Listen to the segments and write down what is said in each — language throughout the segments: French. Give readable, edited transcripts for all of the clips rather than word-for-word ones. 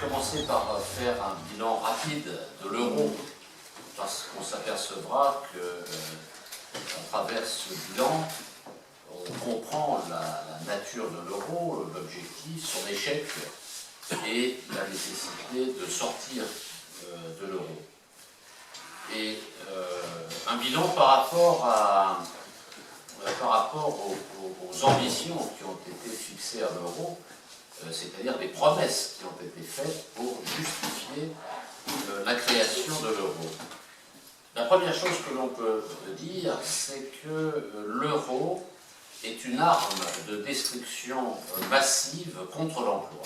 commencer par faire un bilan rapide de l'euro, parce qu'on s'apercevra qu'à travers ce bilan, on comprend la nature de l'euro, l'objectif, son échec et la nécessité de sortir de l'euro. Et un bilan par rapport aux ambitions qui ont été fixées à l'euro, c'est-à-dire des promesses qui ont été faites pour justifier la création de l'euro. La première chose que l'on peut dire, c'est que l'euro est une arme de destruction massive contre l'emploi.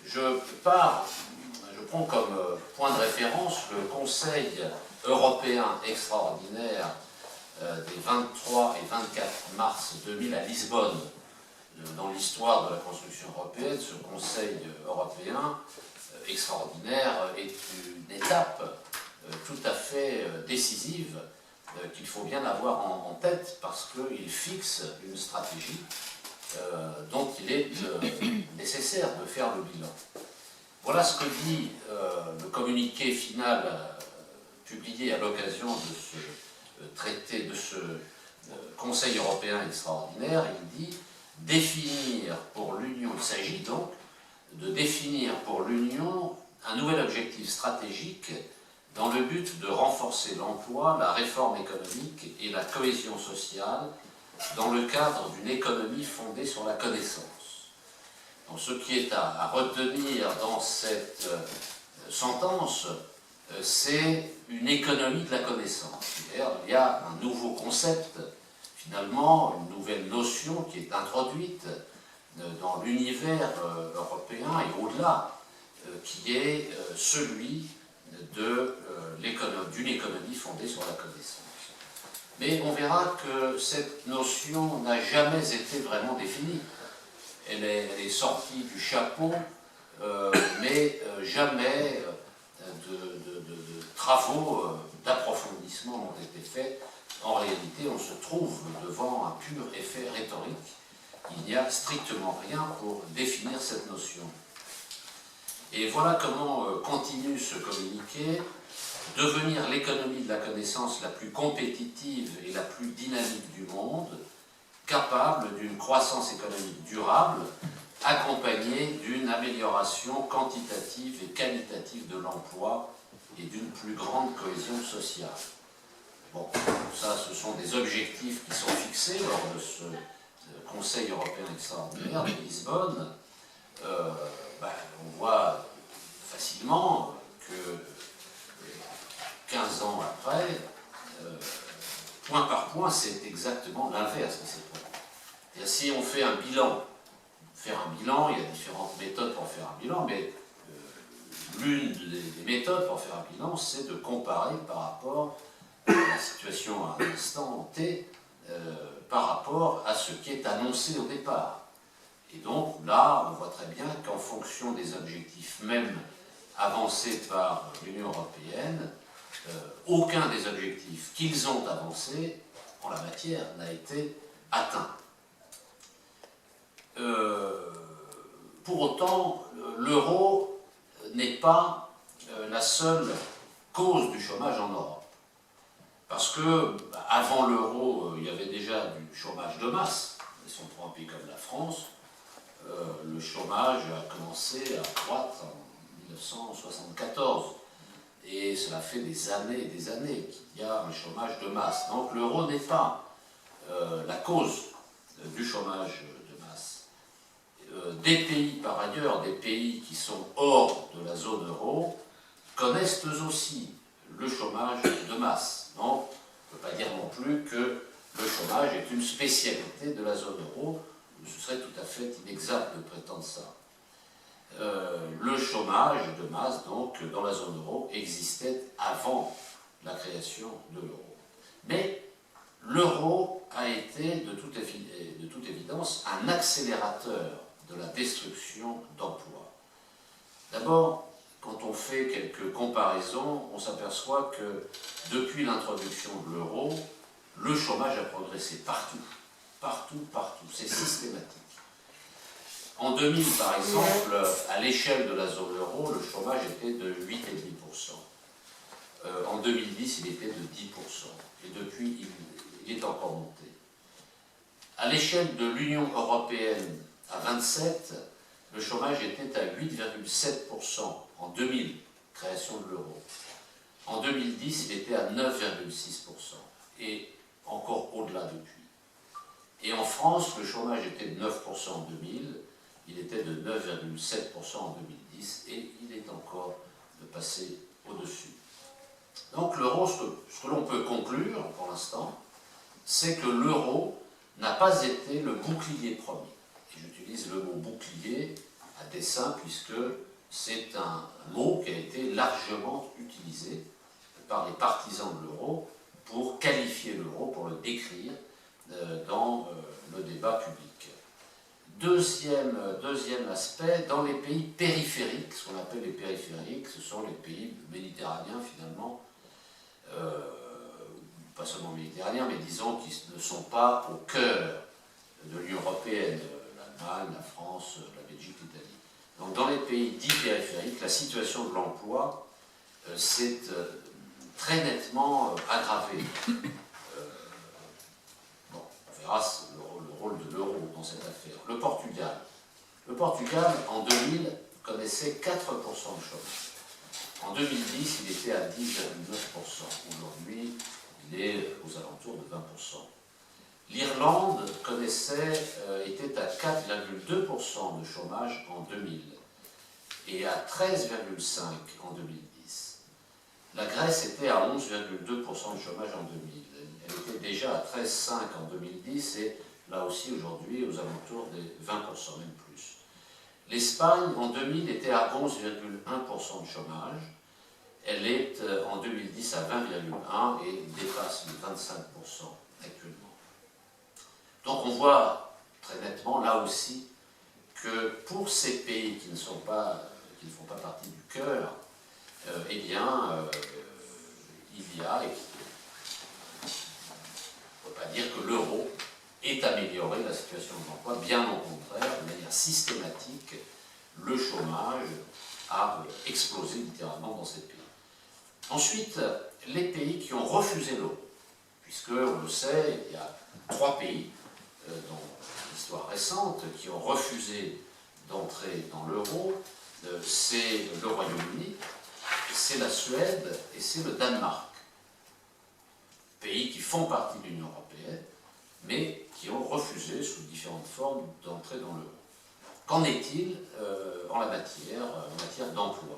Je prends comme point de référence le Conseil européen extraordinaire des 23 et 24 mars 2000 à Lisbonne. Dans l'histoire de la construction européenne, ce Conseil européen extraordinaire est une étape tout à fait décisive qu'il faut bien avoir en tête parce qu'il fixe une stratégie dont il est nécessaire de faire le bilan. Voilà ce que dit le communiqué final publié à l'occasion de ce traité, de ce Conseil européen extraordinaire. Il dit définir pour l'Union, il s'agit donc de définir pour l'Union un nouvel objectif stratégique dans le but de renforcer l'emploi, la réforme économique et la cohésion sociale dans le cadre d'une économie fondée sur la connaissance. Donc, ce qui est à retenir dans cette sentence, c'est une économie de la connaissance. D'ailleurs, il y a un nouveau concept, finalement, une nouvelle notion qui est introduite dans l'univers européen et au-delà, qui est celui d'une économie fondée sur la connaissance. Mais on verra que cette notion n'a jamais été vraiment définie. Elle est sortie du chapeau, mais jamais de travaux d'approfondissement n'ont été faits. En réalité, on se trouve devant un pur effet rhétorique. Il n'y a strictement rien pour définir cette notion. Et voilà comment continue ce communiqué. Devenir l'économie de la connaissance la plus compétitive et la plus dynamique du monde, capable d'une croissance économique durable, accompagnée d'une amélioration quantitative et qualitative de l'emploi et d'une plus grande cohésion sociale. Bon, ça, ce sont des objectifs qui sont fixés lors de ce Conseil européen extraordinaire de Lisbonne. On voit facilement que 15 ans après, point par point, c'est exactement l'inverse qui s'est produit. Si on fait un bilan, il y a différentes méthodes pour faire un bilan, mais l'une des méthodes pour faire un bilan, c'est de comparer par rapport à la situation à un instant T, par rapport à ce qui est annoncé au départ. Et donc là, on voit très bien qu'en fonction des objectifs même avancés par l'Union européenne, aucun des objectifs qu'ils ont avancés en la matière n'a été atteint. Pour autant, l'euro n'est pas la seule cause du chômage en Europe. Parce que avant l'euro, il y avait déjà du chômage de masse. Si on prend un pays comme la France, le chômage a commencé à croître en 1974. Et cela fait des années et des années qu'il y a un chômage de masse. Donc l'euro n'est pas la cause du chômage de masse. Des pays, par ailleurs, des pays qui sont hors de la zone euro, connaissent eux aussi le chômage de masse. Donc, on ne peut pas dire non plus que le chômage est une spécialité de la zone euro. Ce serait tout à fait inexact de prétendre ça. Le chômage de masse, donc, dans la zone euro, existait avant la création de l'euro. Mais l'euro a été, de toute évidence, un accélérateur de la destruction d'emplois. D'abord, quand on fait quelques comparaisons, on s'aperçoit que depuis l'introduction de l'euro, le chômage a progressé partout. Partout. C'est systématique. En 2000, par exemple, à l'échelle de la zone euro, le chômage était de 8,5%. En 2010, il était de 10%. Et depuis, il est encore monté. À l'échelle de l'Union européenne, à 27, le chômage était à 8,7% en 2000, création de l'euro. En 2010, il était à 9,6%. Et encore au-delà depuis. Et en France, le chômage était de 9% en 2000, il était de 9,7% en 2010, et il est encore passé au-dessus. Donc l'euro, ce que l'on peut conclure pour l'instant, c'est que l'euro n'a pas été le bouclier premier. Et j'utilise le mot bouclier à dessein puisque c'est un mot qui a été largement utilisé par les partisans de l'euro pour qualifier l'euro, pour le décrire dans le débat public. Deuxième aspect, dans les pays périphériques, ce qu'on appelle les périphériques, ce sont les pays méditerranéens finalement, pas seulement méditerranéens, mais disons qui ne sont pas au cœur de l'Union européenne, l'Allemagne, la France, la Belgique, l'Italie. Donc dans les pays dits périphériques, la situation de l'emploi s'est très nettement aggravée. Bon, on verra le rôle de l'euro dans cette affaire. Le Portugal. Le Portugal, en 2000, connaissait 4% de chômage. En 2010, il était à 10,9%. Aujourd'hui, il est aux alentours de 20%. L'Irlande était à 4,2% de chômage en 2000 et à 13,5% en 2010. La Grèce était à 11,2% de chômage en 2000. Elle était déjà à 13,5% en 2010 et là aussi aujourd'hui aux alentours des 20%, même plus. L'Espagne en 2000 était à 11,1% de chômage. Elle est en 2010 à 20,1% et dépasse les 25% actuellement. Donc on voit très nettement là aussi que pour ces pays qui ne font pas partie du cœur, eh bien, il y a, et on ne peut pas dire que l'euro ait amélioré la situation de l'emploi, bien au contraire, de manière systématique, le chômage a explosé littéralement dans ces pays. Ensuite, les pays qui ont refusé l'euro, puisque, on le sait, il y a 3 pays dans l'histoire récente qui ont refusé d'entrer dans l'euro, c'est le Royaume-Uni, c'est la Suède et c'est le Danemark. Pays qui font partie de l'Union européenne, mais qui ont refusé sous différentes formes d'entrer dans l'euro. Qu'en est-il en matière d'emploi?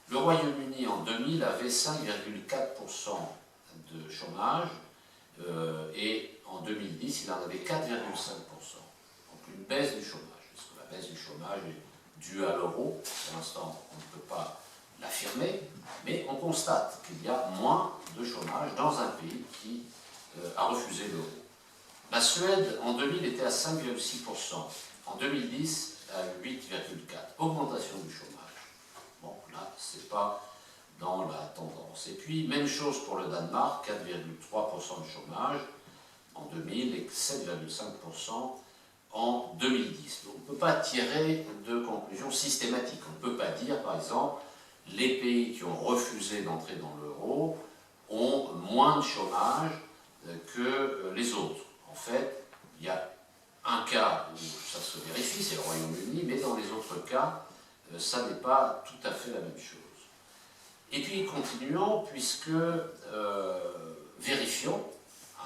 Le Royaume-Uni en 2000 avait 5,4% de chômage et en 2010 il en avait 4,5%. Donc une baisse du chômage. Est-ce que la baisse du chômage est due à l'euro? Pour l'instant, on ne peut pas l'affirmer, mais on constate qu'il y a moins de chômage dans un pays qui a refusé l'euro. La Suède, en 2000, était à 5,6%. En 2010, à 8,4%. Augmentation du chômage. Bon, là, ce n'est pas dans la tendance. Et puis, même chose pour le Danemark, 4,3% de chômage en 2000 et 7,5% en 2010. Donc, on ne peut pas tirer de conclusion systématique. On ne peut pas dire, par exemple, les pays qui ont refusé d'entrer dans l'euro ont moins de chômage que les autres. En fait, il y a un cas où ça se vérifie, c'est le Royaume-Uni, mais dans les autres cas, ça n'est pas tout à fait la même chose. Et puis, continuons, puisque vérifions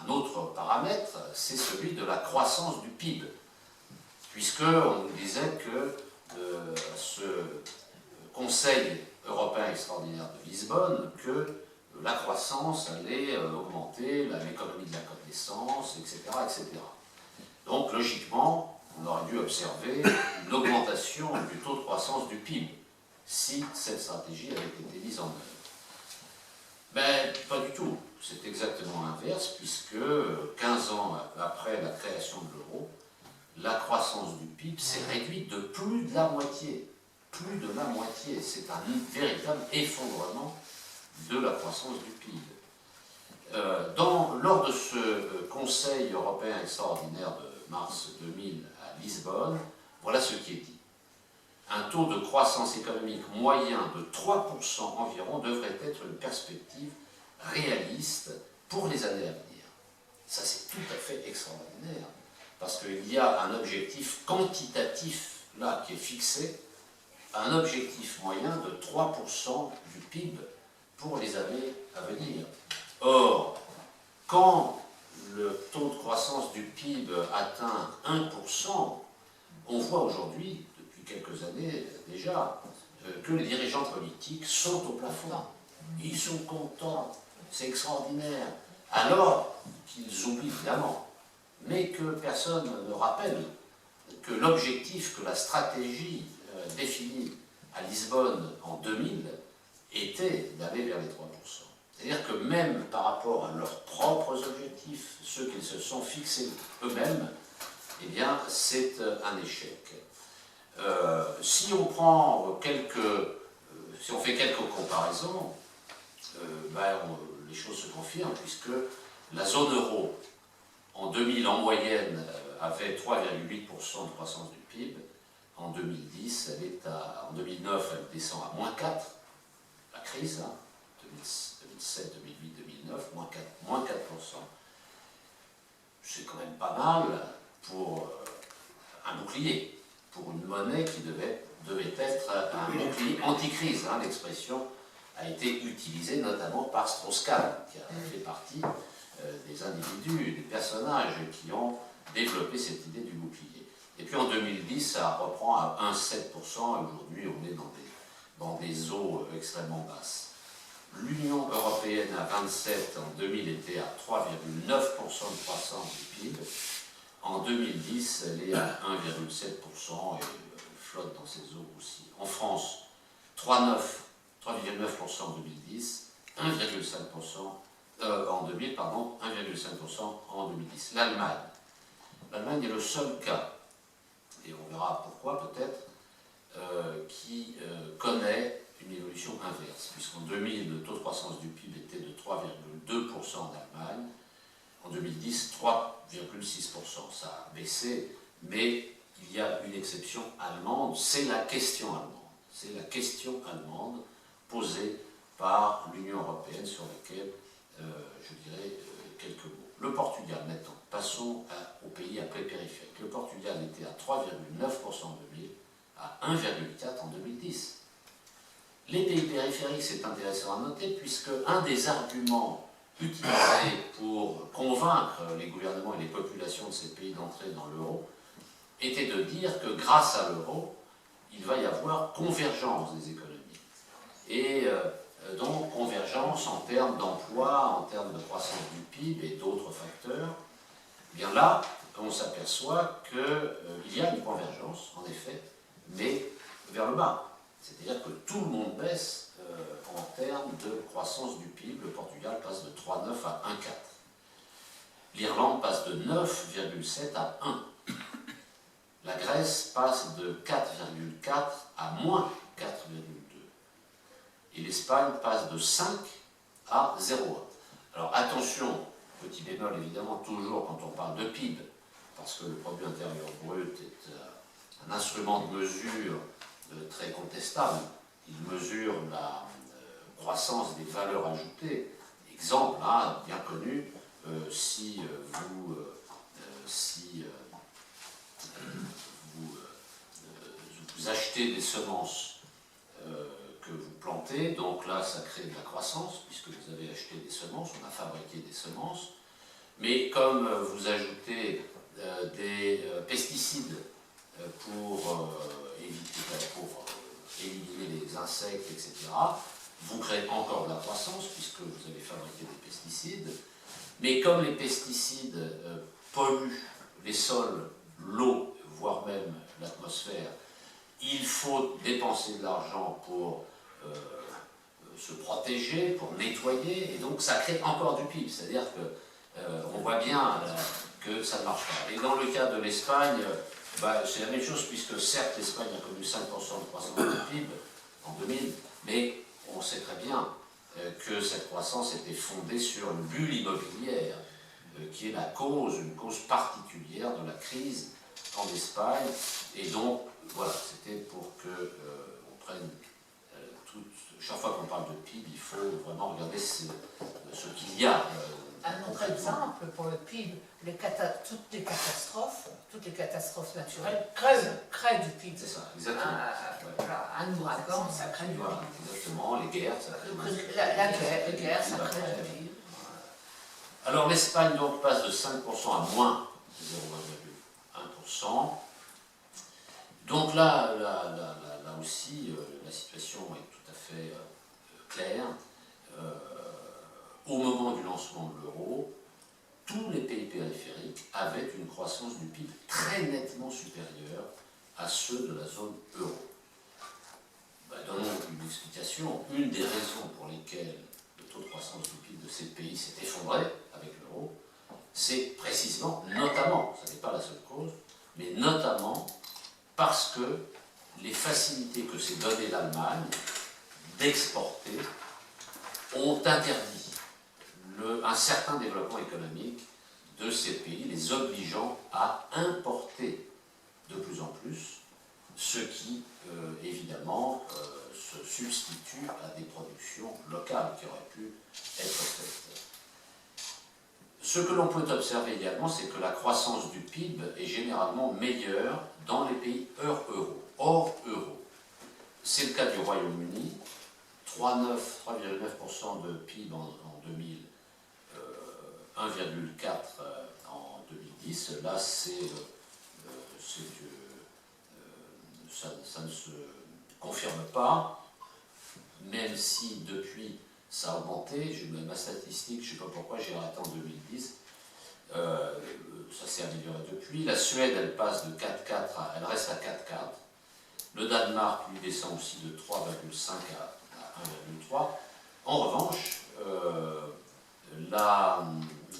un autre paramètre, c'est celui de la croissance du PIB. Puisqu'on nous disait que ce Conseil européen extraordinaire de Lisbonne, que la croissance allait augmenter, l'économie de la connaissance, etc., etc. Donc, logiquement, on aurait dû observer une augmentation du taux de croissance du PIB si cette stratégie avait été mise en œuvre. Mais pas du tout. C'est exactement l'inverse, puisque 15 ans après la création de l'euro, la croissance du PIB s'est réduite de plus de la moitié. Plus de la moitié. C'est un véritable effondrement de la croissance du PIB. Lors de ce Conseil européen extraordinaire de mars 2000 à Lisbonne, Voilà ce qui est dit. Un taux de croissance économique moyen de 3% environ devrait être une perspective réaliste pour les années à venir. Ça, c'est tout à fait extraordinaire, parce qu'il y a un objectif quantitatif, là, qui est fixé, un objectif moyen de 3% du PIB pour les années à venir. Or, quand le taux de croissance du PIB atteint 1%, on voit aujourd'hui, depuis quelques années déjà, que les dirigeants politiques sautent au plafond. Ils sont contents, c'est extraordinaire. Alors qu'ils oublient évidemment, mais que personne ne rappelle que l'objectif, que la stratégie définie à Lisbonne en 2000 était d'aller vers les 3%. C'est-à-dire que même par rapport à leurs propres objectifs, ceux qu'ils se sont fixés eux-mêmes, eh bien, c'est un échec. Si on prend si on fait quelques comparaisons, les choses se confirment, puisque la zone euro, en 2000, en moyenne, avait 3,8% de croissance du PIB. En 2010, en 2009, elle descend à moins 4%. La crise, 2007, 2008, 2009, moins 4%. C'est quand même pas mal pour un bouclier, pour une monnaie qui devait être un bouclier anti-crise. L'expression a été utilisée notamment par Strauss-Kahn, qui a fait partie des individus, des personnages qui ont développé cette idée du bouclier. Et puis en 2010, ça reprend à 1,7%, et aujourd'hui on est dans des eaux extrêmement basses. L'Union européenne à 27 en 2000 était à 3,9% de croissance du PIB. En 2010, elle est à 1,7% et flotte dans ces eaux aussi. En France, 3,9% en 2010, 1,5% en 2000, pardon, 1,5% en 2010. L'Allemagne est le seul cas, et on verra pourquoi peut-être, qui connaît une évolution inverse, puisqu'en 2000, le taux de croissance du PIB était de 3,2% en Allemagne, en 2010, 3,6%. Ça a baissé, mais il y a une exception allemande, c'est la question allemande. C'est la question allemande posée par l'Union européenne sur laquelle je dirais quelques mots. Le Portugal, maintenant, passons aux pays appelés périphériques. Le Portugal était à 3,9% en 2000, à 1,4% en 2010. Les pays périphériques, c'est intéressant à noter, puisque un des arguments utilisés pour convaincre les gouvernements et les populations de ces pays d'entrer dans l'euro était de dire que grâce à l'euro, il va y avoir convergence des économies. Et donc convergence en termes d'emploi, en termes de croissance du PIB et d'autres facteurs. Eh bien là, on s'aperçoit qu'il y a une convergence, en effet, mais vers le bas. C'est-à-dire que tout le monde baisse en termes de croissance du PIB. Le Portugal passe de 3,9 à 1,4. L'Irlande passe de 9,7 à 1. La Grèce passe de 4,4 à moins 4,2. Et l'Espagne passe de 5 à 0,1. Alors attention, petit bémol évidemment, toujours quand on parle de PIB, parce que le produit intérieur brut est un instrument de mesure très contestable. Il mesure la croissance des valeurs ajoutées. Exemple, bien connu, si vous achetez des semences que vous plantez, donc là ça crée de la croissance, puisque vous avez acheté des semences, on a fabriqué des semences, mais comme vous ajoutez des pesticides pour éliminer les insectes, etc., vous créez encore de la croissance, puisque vous avez fabriqué des pesticides, mais comme les pesticides polluent les sols, l'eau, voire même l'atmosphère, il faut dépenser de l'argent pour se protéger, pour nettoyer, et donc ça crée encore du PIB. C'est-à-dire qu'on voit bien que ça ne marche pas. Et dans le cas de l'Espagne, c'est la même chose, puisque certes l'Espagne a connu 5% de croissance du PIB en 2000, mais on sait très bien que cette croissance était fondée sur une bulle immobilière, qui est une cause particulière de la crise en Espagne. Et donc, voilà, c'était pour qu'on prenne chaque fois qu'on parle de PIB, il faut vraiment regarder ce qu'il y a. Un autre exemple pour le PIB, toutes les catastrophes naturelles créent du PIB. C'est ça, exactement. Un ouragan, ça crée du PIB. Voilà, exactement, les guerres, ça crée du PIB. La guerre, ça crée du PIB. Alors l'Espagne donc passe de 5% à moins 0,1%. Donc là aussi, la situation est tout à fait claire. Au moment du lancement de l'euro, tous les pays périphériques avaient une croissance du PIB très nettement supérieure à ceux de la zone euro. Donnons une explication. Une des raisons pour lesquelles le taux de croissance du PIB de ces pays s'est effondré avec l'euro, c'est précisément, notamment, ce n'est pas la seule cause, mais notamment parce que les facilités que s'est donné l'Allemagne d'exporter ont interdit un certain développement économique de ces pays, les obligeant à importer de plus en plus, ce qui, évidemment, se substitue à des productions locales qui auraient pu être faites. Ce que l'on peut observer également, c'est que la croissance du PIB est généralement meilleure dans les pays hors euro. C'est le cas du Royaume-Uni, 3,9% de PIB en 2000, 1,4 en 2010. Là, ça ne se confirme pas, même si depuis ça a augmenté. J'ai ma statistique, je ne sais pas pourquoi j'ai arrêté en 2010. Ça s'est amélioré depuis. La Suède, elle passe de 4,4 elle reste à 4,4. Le Danemark lui descend aussi de 3,5 à 1,3. En revanche,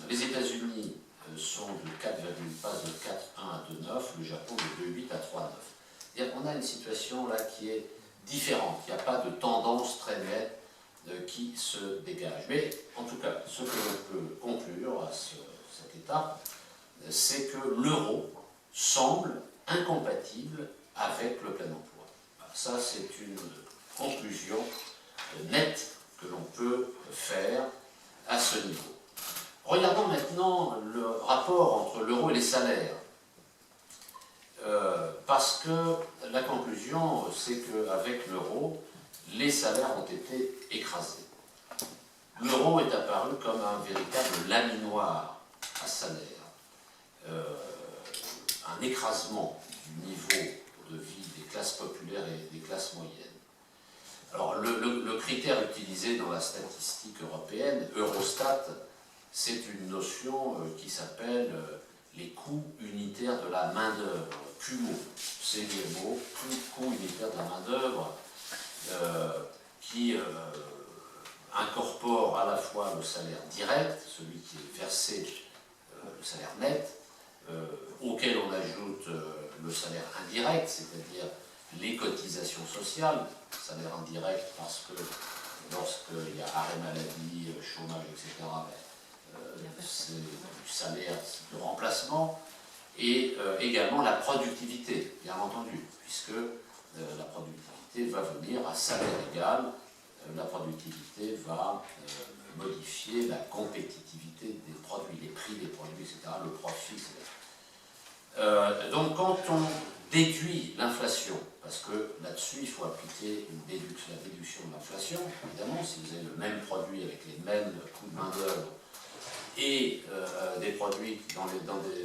les États-Unis passent de 4,1 à 2,9, le Japon de 2,8 à 3,9. C'est-à-dire qu'on a une situation là qui est différente. Il n'y a pas de tendance très nette qui se dégage. Mais en tout cas, ce que l'on peut conclure à cette étape, c'est que l'euro semble incompatible avec le plein emploi. Ça, c'est une conclusion nette que l'on peut faire à ce niveau. Regardons maintenant le rapport entre l'euro et les salaires. Parce que la conclusion, c'est qu'avec l'euro, les salaires ont été écrasés. L'euro est apparu comme un véritable laminoir à salaire, un écrasement du niveau de vie des classes populaires et des classes moyennes. Alors le critère utilisé dans la statistique européenne, Eurostat, c'est une notion qui s'appelle les coûts unitaires de la main-d'œuvre, CUMO, CDMO, coût unitaire de la main-d'œuvre, qui incorpore à la fois le salaire direct, celui qui est versé, le salaire net, auquel on ajoute le salaire indirect, c'est-à-dire les cotisations sociales, salaire indirect parce que lorsqu'il y a arrêt maladie, chômage, etc., c'est du salaire de remplacement, et également la productivité, bien entendu, puisque la productivité va venir à salaire égal, la productivité va modifier la compétitivité des produits, les prix des produits, etc., le profit, etc. Donc quand on déduit l'inflation, parce que là-dessus il faut appliquer la déduction de l'inflation, évidemment, si vous avez le même produit avec les mêmes coûts de main-d'œuvre et des produits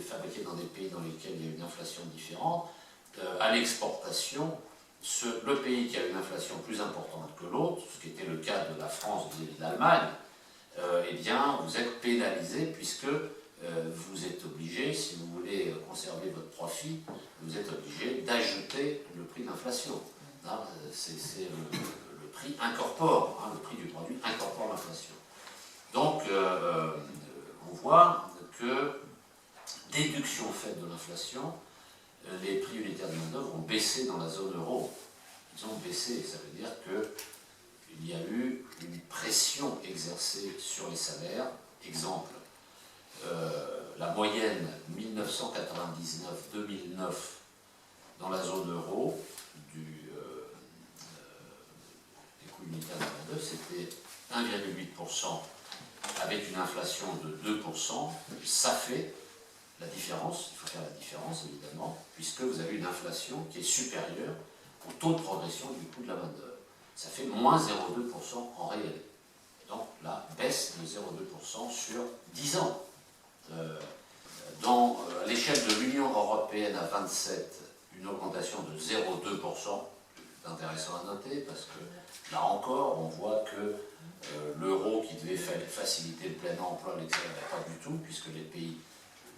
fabriqués dans des pays dans lesquels il y a une inflation différente, à l'exportation, le pays qui a une inflation plus importante que l'autre, ce qui était le cas de la France et de l'Allemagne, eh bien, vous êtes pénalisé puisque vous êtes obligé, si vous voulez conserver votre profit, vous êtes obligé d'ajouter le prix de l'inflation. C'est le prix incorpore, le prix du produit incorpore l'inflation. Donc, on voit que, déduction faite de l'inflation, les prix unitaires de main-d'œuvre ont baissé dans la zone euro. Ils ont baissé, ça veut dire qu'il y a eu une pression exercée sur les salaires. Exemple, la moyenne 1999-2009 dans la zone euro des coûts unitaires de la main-d'œuvre, c'était 1,8% avec une inflation de 2%. Ça fait la différence, il faut faire la différence évidemment, puisque vous avez une inflation qui est supérieure au taux de progression du coût de la main-d'œuvre. Ça fait moins 0,2% en réel. Donc la baisse de 0,2% sur 10 ans. À l'échelle de l'Union européenne à 27, une augmentation de 0,2%, c'est intéressant à noter parce que là encore, on voit que l'euro qui devait faciliter le plein emploi n'accélérait pas du tout, puisque les pays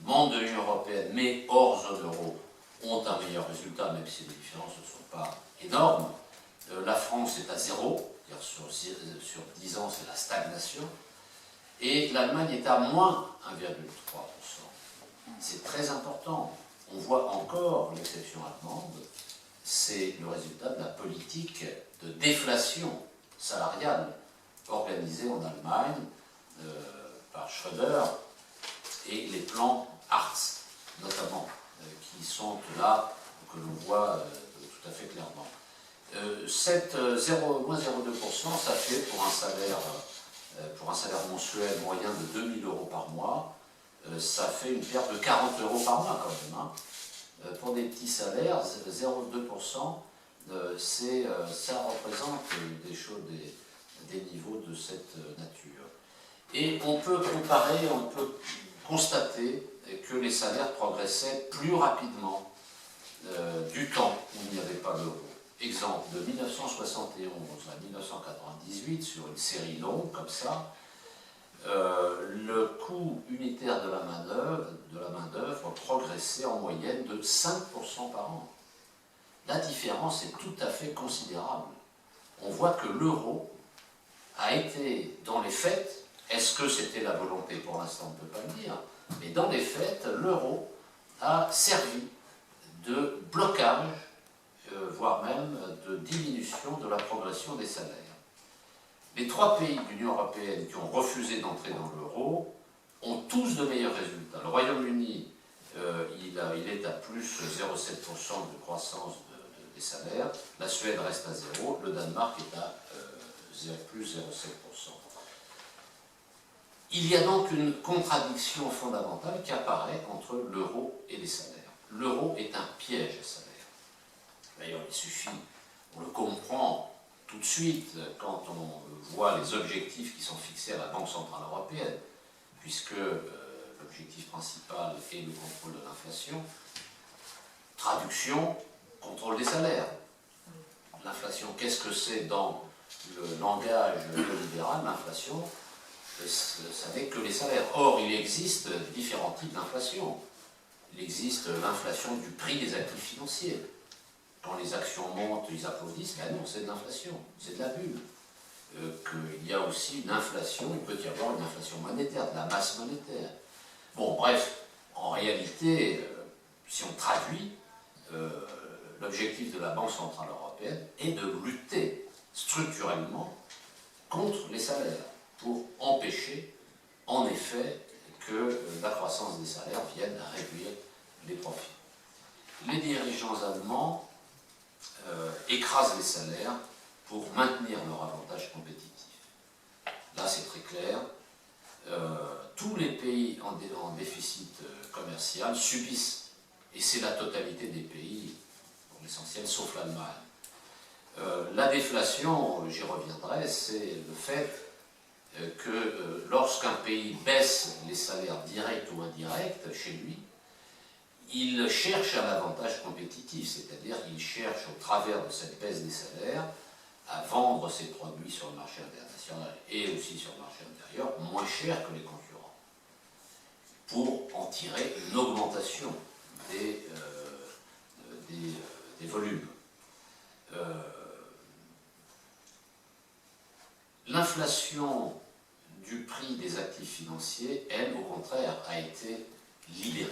membres de l'Union européenne, mais hors zone euro, ont un meilleur résultat, même si les différences ne sont pas énormes. La France est à 0, c'est-à-dire sur 10 ans, c'est la stagnation. Et l'Allemagne est à moins 1,3%. C'est très important. On voit encore l'exception allemande, c'est le résultat de la politique de déflation salariale organisée en Allemagne par Schröder et les plans Hartz, notamment, qui sont là, que l'on voit tout à fait clairement. Cette moins 0,2%, ça fait pour un salaire mensuel moyen de 2 000 € par mois, ça fait une perte de 40 € par mois quand même. Hein. Pour des petits salaires, 0,2%, ça représente des niveaux de cette nature. Et on peut comparer, on peut constater que les salaires progressaient plus rapidement du temps où il n'y avait pas l'euro. Exemple, de 1971 à 1998, sur une série longue comme ça, le coût unitaire de la main-d'œuvre progressait en moyenne de 5% par an. La différence est tout à fait considérable. On voit que l'euro a été, dans les faits, est-ce que c'était la volonté? Pour l'instant, on ne peut pas le dire, mais dans les faits, l'euro a servi de blocage, voire même de diminution de la progression des salaires. Les 3 pays de l'Union européenne qui ont refusé d'entrer dans l'euro ont tous de meilleurs résultats. Le Royaume-Uni, il est à plus 0,7% de croissance des salaires. La Suède reste à 0. Le Danemark est à plus 0,7%. Il y a donc une contradiction fondamentale qui apparaît entre l'euro et les salaires. L'euro est un piège à salaire. D'ailleurs, il suffit, on le comprend tout de suite quand on voit les objectifs qui sont fixés à la Banque Centrale Européenne, puisque l'objectif principal est le contrôle de l'inflation. Traduction, contrôle des salaires. L'inflation, qu'est-ce que c'est dans le langage libéral? L'inflation, ça n'est que les salaires. Or, il existe différents types d'inflation. Il existe l'inflation du prix des actifs financiers. Quand les actions montent, ils applaudissent, mais non, c'est de l'inflation, c'est de la bulle. Qu'il y a aussi une inflation, il peut y avoir une inflation monétaire, de la masse monétaire. Bon, bref, en réalité, si on traduit, l'objectif de la Banque Centrale Européenne est de lutter structurellement contre les salaires, pour empêcher, en effet, que la croissance des salaires vienne réduire les profits. Les dirigeants allemands écrasent les salaires pour maintenir leur avantage compétitif. Là, c'est très clair. Tous les pays en déficit commercial subissent, et c'est la totalité des pays, pour l'essentiel, sauf l'Allemagne. La déflation, j'y reviendrai, c'est le fait que lorsqu'un pays baisse les salaires directs ou indirects chez lui, il cherche un avantage compétitif, c'est-à-dire qu'il cherche au travers de cette baisse des salaires à vendre ses produits sur le marché international et aussi sur le marché intérieur moins cher que les concurrents, pour en tirer une augmentation des volumes. L'inflation du prix des actifs financiers, elle, au contraire, a été libérée.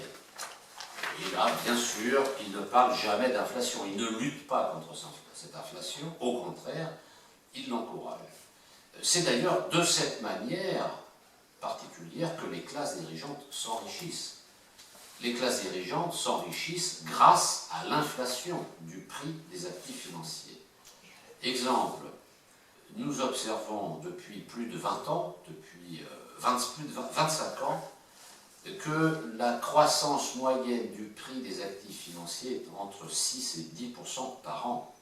Et là, bien sûr, il ne parle jamais d'inflation, il ne lutte pas contre cette inflation, au contraire, il l'encourage. C'est d'ailleurs de cette manière particulière que les classes dirigeantes s'enrichissent. Les classes dirigeantes s'enrichissent grâce à l'inflation du prix des actifs financiers. Exemple, nous observons depuis plus de 20 ans, depuis plus de 25 ans, que la croissance moyenne du prix des actifs financiers est entre 6 et 10% par an.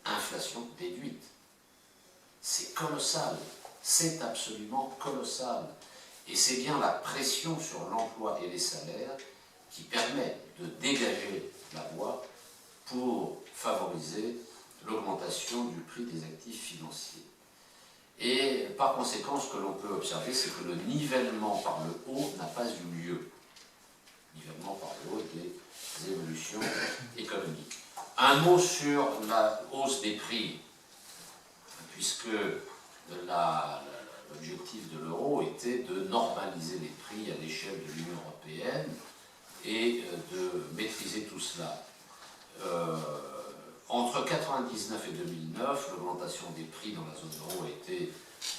Inflation déduite. C'est colossal, c'est absolument colossal. Et c'est bien la pression sur l'emploi et les salaires qui permet de dégager la voie pour favoriser l'augmentation du prix des actifs financiers. Et par conséquent, ce que l'on peut observer, c'est que le nivellement par le haut n'a pas eu lieu. Nivellement par le haut des évolutions économiques. Un mot sur la hausse des prix, puisque l'objectif de l'euro était de normaliser les prix à l'échelle de l'Union européenne et de maîtriser tout cela. Entre 1999 et 2009, l'augmentation des prix dans la zone euro a été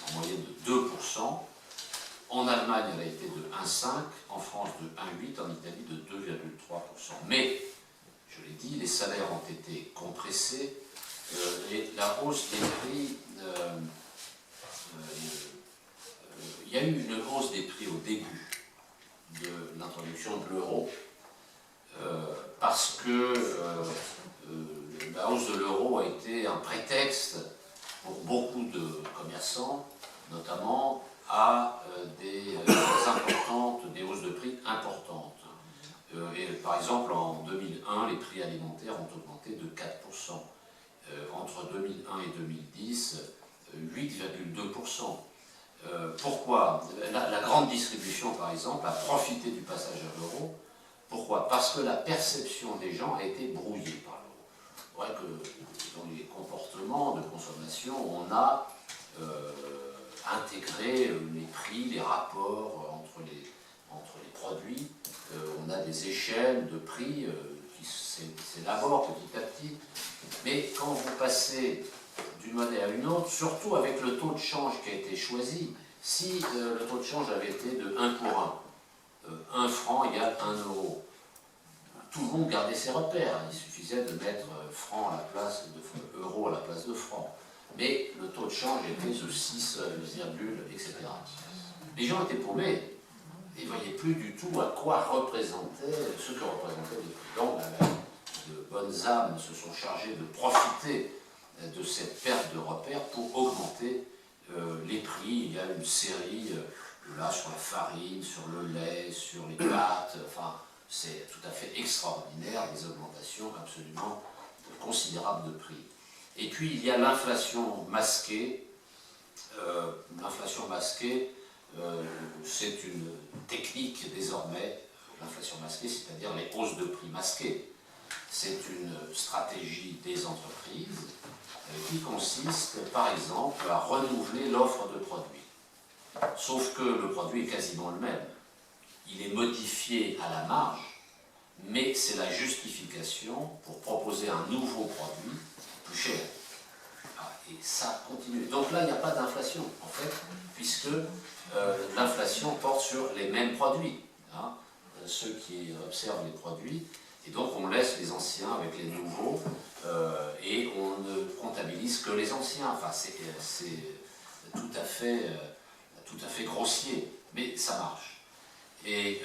en moyenne de 2%. En Allemagne, elle a été de 1,5%, en France de 1,8%, en Italie de 2,3%. Mais, je l'ai dit, les salaires ont été compressés et la hausse des prix, il y a eu une hausse des prix au début de l'introduction de l'euro parce que la hausse de l'euro a été un prétexte pour beaucoup de commerçants, notamment à des hausses de prix importantes. Et par exemple, en 2001, les prix alimentaires ont augmenté de 4%. Entre 2001 et 2010, 8,2%. Pourquoi ? La grande distribution, par exemple, a profité du passage à l'euro. Pourquoi ? Parce que la perception des gens a été brouillée par l'euro. C'est vrai que dans les comportements de consommation, on a intégré les prix, les rapports entre les produits. On a des échelles de prix qui s'élaborent petit à petit. Mais quand vous passez d'une monnaie à une autre, surtout avec le taux de change qui a été choisi, si le taux de change avait été de 1 pour 1, 1 franc égale 1 euro, tout le monde gardait ses repères. Il suffisait de mettre franc à la place de euro à la place de franc. Mais le taux de change était de 6, etc. Les gens étaient paumés. Ils ne voyaient plus du tout à quoi représenter ce que représentaient les prix. Donc, de bonnes âmes se sont chargées de profiter de cette perte de repères pour augmenter les prix. Il y a une série là sur la farine, sur le lait, sur les pâtes, enfin c'est tout à fait extraordinaire, des augmentations absolument considérables de prix. Et puis il y a l'inflation masquée. L'inflation masquée, c'est une technique désormais, l'inflation masquée, c'est-à-dire les hausses de prix masquées. C'est une stratégie des entreprises qui consiste, par exemple, à renouveler l'offre de produits. Sauf que le produit est quasiment le même. Il est modifié à la marge, mais c'est la justification pour proposer un nouveau produit plus cher. Et ça continue. Donc là, il n'y a pas d'inflation, en fait, puisque l'inflation porte sur les mêmes produits. Hein, ceux qui observent les produits. Et donc on laisse les anciens avec les nouveaux et on ne comptabilise que les anciens. Enfin, c'est tout à fait grossier, mais ça marche. Et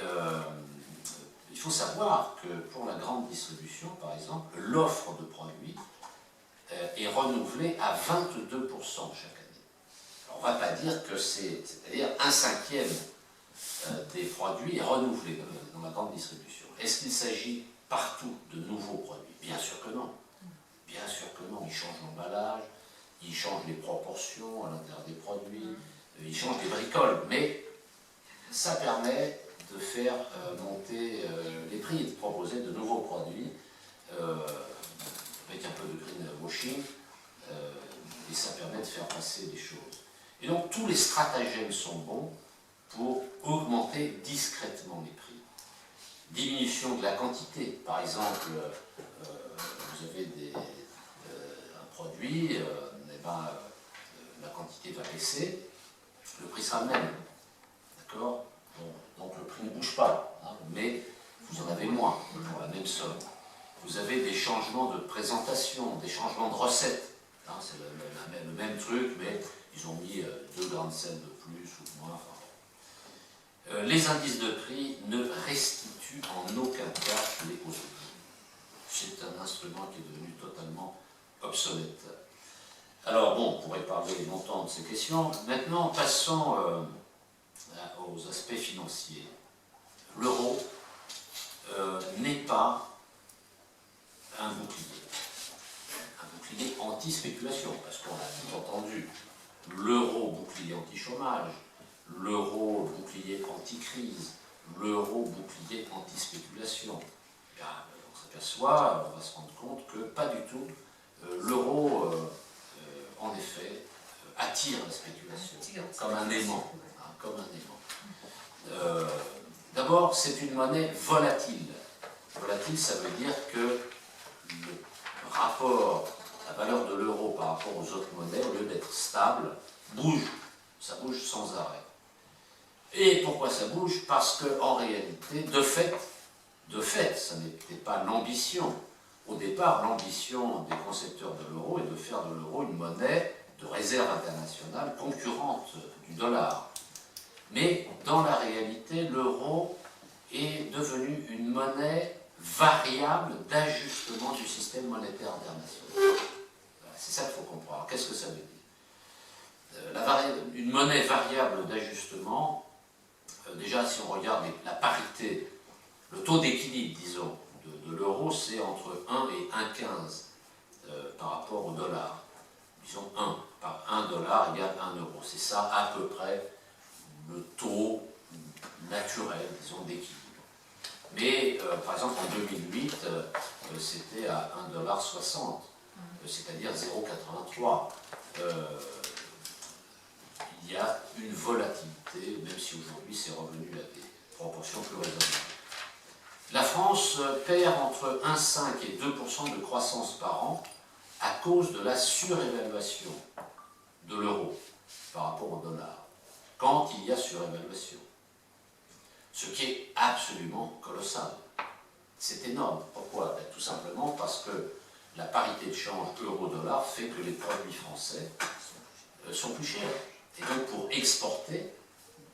il faut savoir que pour la grande distribution, par exemple, l'offre de produits est renouvelée à 22% chaque année. Alors, on ne va pas dire que c'est-à-dire 1/5 des produits est renouvelé dans la grande distribution. Est-ce qu'il s'agit partout de nouveaux produits? Bien sûr que non. Bien sûr que non. Ils changent l'emballage, ils changent les proportions à l'intérieur des produits, ils changent les bricoles, mais ça permet de faire monter les prix, de proposer de nouveaux produits avec un peu de greenwashing, et ça permet de faire passer des choses. Et donc tous les stratagèmes sont bons pour augmenter discrètement les prix. Diminution de la quantité, par exemple, vous avez un produit, la quantité va baisser, le prix sera le même. D'accord? Bon, donc le prix ne bouge pas, hein, mais vous en avez moins pour la même somme. Vous avez des changements de présentation, des changements de recettes. Hein, c'est le même truc, mais ils ont mis 2 grains de sel de plus ou moins. Enfin, les indices de prix ne restituent en aucun cas les hausses de prix. C'est un instrument qui est devenu totalement obsolète. Alors bon, on pourrait parler longtemps de ces questions. Maintenant, passons aux aspects financiers. L'euro n'est pas un bouclier anti-spéculation, parce qu'on a tout entendu. L'euro bouclier anti-chômage, l'euro bouclier anti-crise, l'euro bouclier anti-spéculation. On s'aperçoit, on va se rendre compte que pas du tout. L'euro, en effet, attire la spéculation, comme un aimant. Hein, comme un aimant. D'abord, c'est une monnaie volatile. Volatile, ça veut dire que le rapport, la valeur de l'euro par rapport aux autres monnaies, au lieu d'être stable, bouge. Ça bouge sans arrêt. Et pourquoi ça bouge? Parce qu'en réalité, de fait, ça n'était pas l'ambition. Au départ, l'ambition des concepteurs de l'euro est de faire de l'euro une monnaie de réserve internationale concurrente du dollar. Mais dans la réalité, l'euro est devenu une monnaie variable d'ajustement du système monétaire international. C'est ça qu'il faut comprendre. Qu'est-ce que ça veut dire? Une monnaie variable d'ajustement, déjà si on regarde la parité, le taux d'équilibre, disons, de l'euro, c'est entre 1 et 1,15 par rapport au dollar. Disons 1, par 1 dollar égale 1 euro. C'est ça à peu près le taux naturel, disons, d'équilibre. Mais, par exemple, en 2008, c'était à 1,60 $, c'est-à-dire 0,83. Il y a une volatilité, même si aujourd'hui c'est revenu à des proportions plus raisonnables. La France perd entre 1,5 et 2% de croissance par an à cause de la surévaluation de l'euro par rapport au dollar, quand il y a surévaluation. Ce qui est absolument colossal. C'est énorme. Pourquoi? Ben, tout simplement parce que la parité de change euro-dollar fait que les produits français sont plus chers. Et donc pour exporter,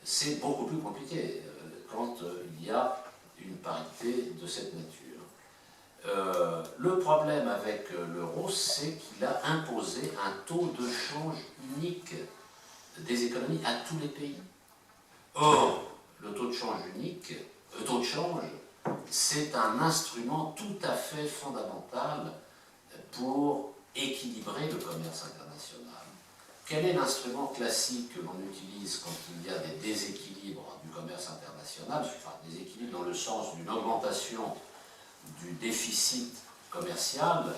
c'est beaucoup plus compliqué quand il y a une parité de cette nature. Le problème avec l'euro, c'est qu'il a imposé un taux de change unique des économies à tous les pays. Or, le taux de change unique, le taux de change, c'est un instrument tout à fait fondamental pour équilibrer le commerce international. Quel est l'instrument classique que l'on utilise quand il y a des déséquilibres du commerce international, enfin des équilibres dans le sens d'une augmentation du déficit commercial?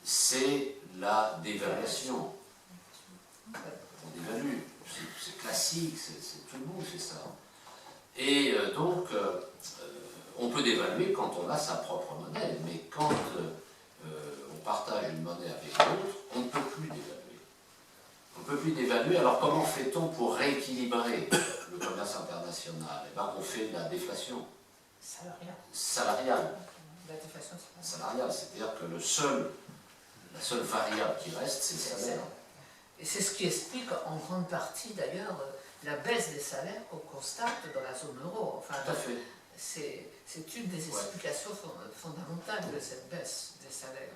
C'est la dévaluation. On dévalue, c'est classique, tout le monde fait ça. Et donc, on peut dévaluer quand on a sa propre monnaie, mais quand on partage une monnaie avec l'autre, on ne peut plus dévaluer. On ne peut plus dévaluer, alors comment fait-on pour rééquilibrer le commerce international? Eh bien, on fait de la déflation. Salariale. La déflation salariale, c'est-à-dire que la seule variable qui reste, c'est le salaire. Et c'est ce qui explique en grande partie d'ailleurs la baisse des salaires qu'on constate dans la zone euro. Enfin, tout à fait. C'est une des explications fondamentales de cette baisse des salaires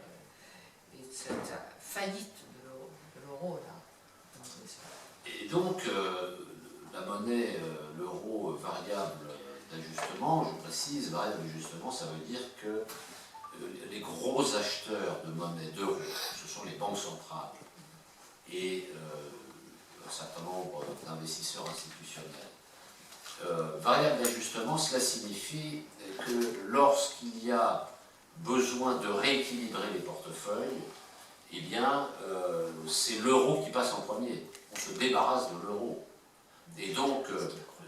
et de cette faillite de l'euro là. Et donc, la monnaie, l'euro variable d'ajustement, je précise, variable d'ajustement, ça veut dire que les gros acheteurs de monnaie d'euros, ce sont les banques centrales et un certain nombre d'investisseurs institutionnels. Variable d'ajustement, cela signifie que lorsqu'il y a besoin de rééquilibrer les portefeuilles, eh bien, c'est l'euro qui passe en premier. On se débarrasse de l'euro. Et donc,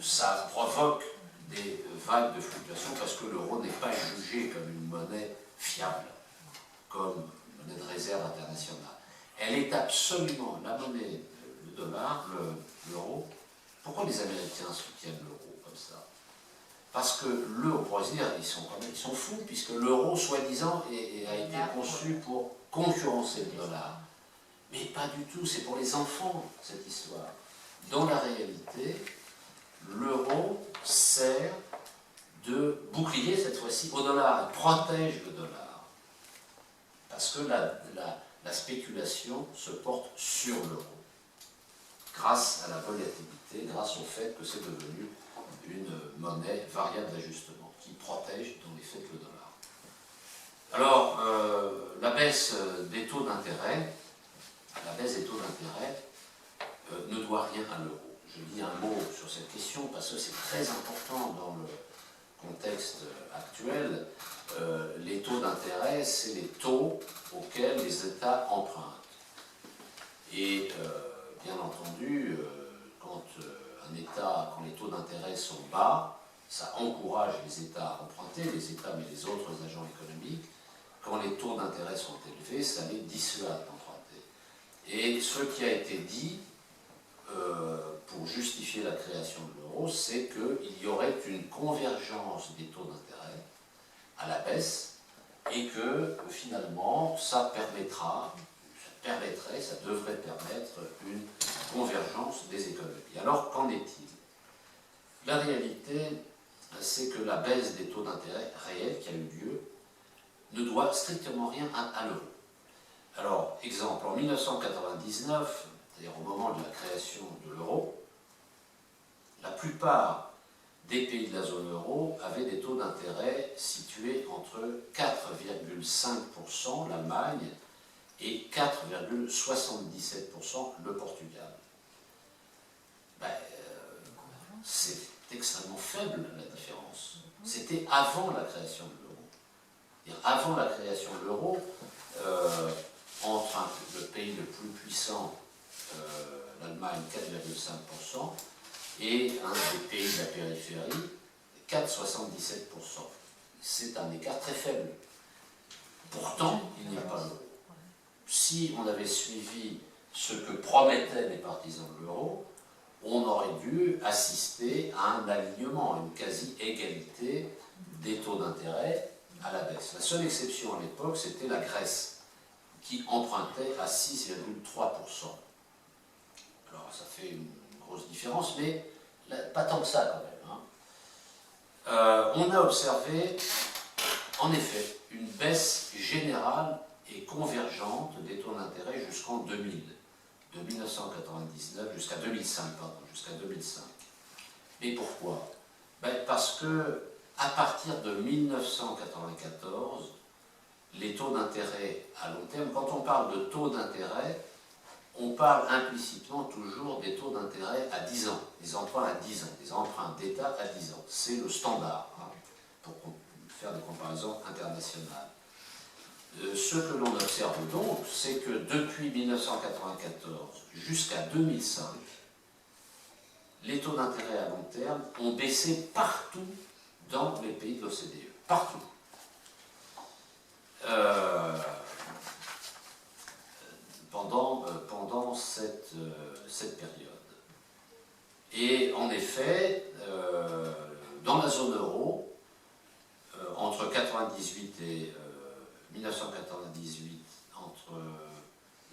ça provoque des vagues de fluctuations parce que l'euro n'est pas jugé comme une monnaie fiable, comme une monnaie de réserve internationale. Elle est absolument la monnaie, le dollar, l'euro. Pourquoi les Américains soutiennent l'euro? comme ça. Parce que on pourrait se dire, ils sont fous, puisque l'euro, soi-disant, a été conçu pour concurrencer le dollar. Mais pas du tout, c'est pour les enfants, cette histoire. Dans la réalité, l'euro sert de bouclier, cette fois-ci, au dollar. Il protège le dollar. Parce que la spéculation se porte sur l'euro. Grâce à la volatilité, grâce au fait que c'est devenu une monnaie variable d'ajustement qui protège dans les faits le dollar. Alors, la baisse des taux d'intérêt, ne doit rien à l'euro. Je dis un mot sur cette question parce que c'est très important dans le contexte actuel. Les taux d'intérêt, c'est les taux auxquels les États empruntent. Et bien entendu, quand les taux d'intérêt sont bas, ça encourage les États à emprunter, les États mais les autres agents économiques. Quand les taux d'intérêt sont élevés, ça les dissuade d'emprunter. Et ce qui a été dit pour justifier la création de l'euro, c'est qu'il y aurait une convergence des taux d'intérêt à la baisse et que finalement ça devrait permettre une convergence des économies. Alors qu'en est-il? La réalité, c'est que la baisse des taux d'intérêt réels qui a eu lieu ne doit strictement rien à l'euro. Alors, exemple, en 1999, c'est-à-dire au moment de la création de l'euro, la plupart des pays de la zone euro avaient des taux d'intérêt situés entre 4,5% l'Allemagne et 4,77% le Portugal. C'est extrêmement faible la différence. C'était avant la création de l'euro. Avant la création de l'euro, entre le pays le plus puissant, l'Allemagne, 4,5%, et un des pays de la périphérie, 4,77%. C'est un écart très faible. Pourtant, il n'y a pas l'euro. Si on avait suivi ce que promettaient les partisans de l'euro, on aurait dû assister à un alignement, à une quasi-égalité des taux d'intérêt à la baisse. La seule exception à l'époque, c'était la Grèce, qui empruntait à 6,3%. Alors ça fait une grosse différence, mais pas tant que ça quand même. On a observé, en effet, une baisse générale et convergente des taux d'intérêt jusqu'en 2000, de 1999 jusqu'à 2005, Mais pourquoi? Parce que à partir de 1994, les taux d'intérêt à long terme, quand on parle de taux d'intérêt, on parle implicitement toujours des taux d'intérêt à 10 ans, des emprunts à 10 ans, des emprunts d'État à 10 ans. C'est le standard, pour faire des comparaisons internationales. Ce que l'on observe donc, c'est que depuis 1994 jusqu'à 2005, les taux d'intérêt à long terme ont baissé partout dans les pays de l'OCDE. Partout. Pendant cette période. Et en effet, dans la zone euro, entre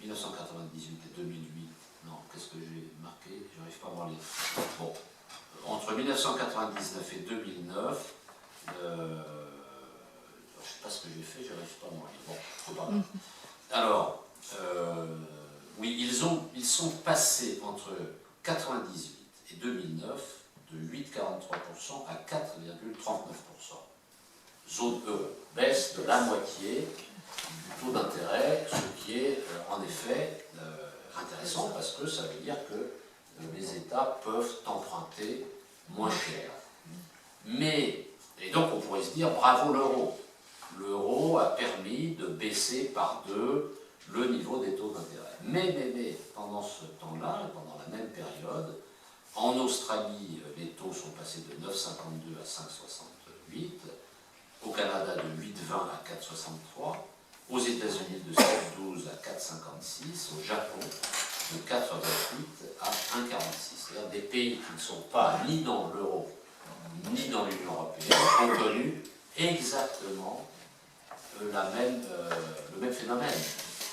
1998 et 2008, non, qu'est-ce que j'ai marqué? J'arrive pas à voir les... Bon, entre 1999 et 2009, je ne sais pas ce que j'ai fait, j'arrive pas à voir. Bon, c'est pas grave. Alors, oui, ils sont passés entre 1998 et 2009 de 8,43% à 4,39%. Zone euro, baisse de la moitié du taux d'intérêt, ce qui est en effet intéressant parce que ça veut dire que les États peuvent emprunter moins cher. Mais, et donc on pourrait se dire bravo l'euro. L'euro a permis de baisser par 2 le niveau des taux d'intérêt. Mais, pendant ce temps-là, pendant la même période, en Australie, les taux sont passés de 9,52 à 5,68, au Canada de 8,20 à 4,63, aux États-Unis de 7,12 à 4,56, au Japon de 4,28 à 1,46. C'est-à-dire des pays qui ne sont pas ni dans l'euro ni dans l'Union européenne ont connu exactement le même phénomène.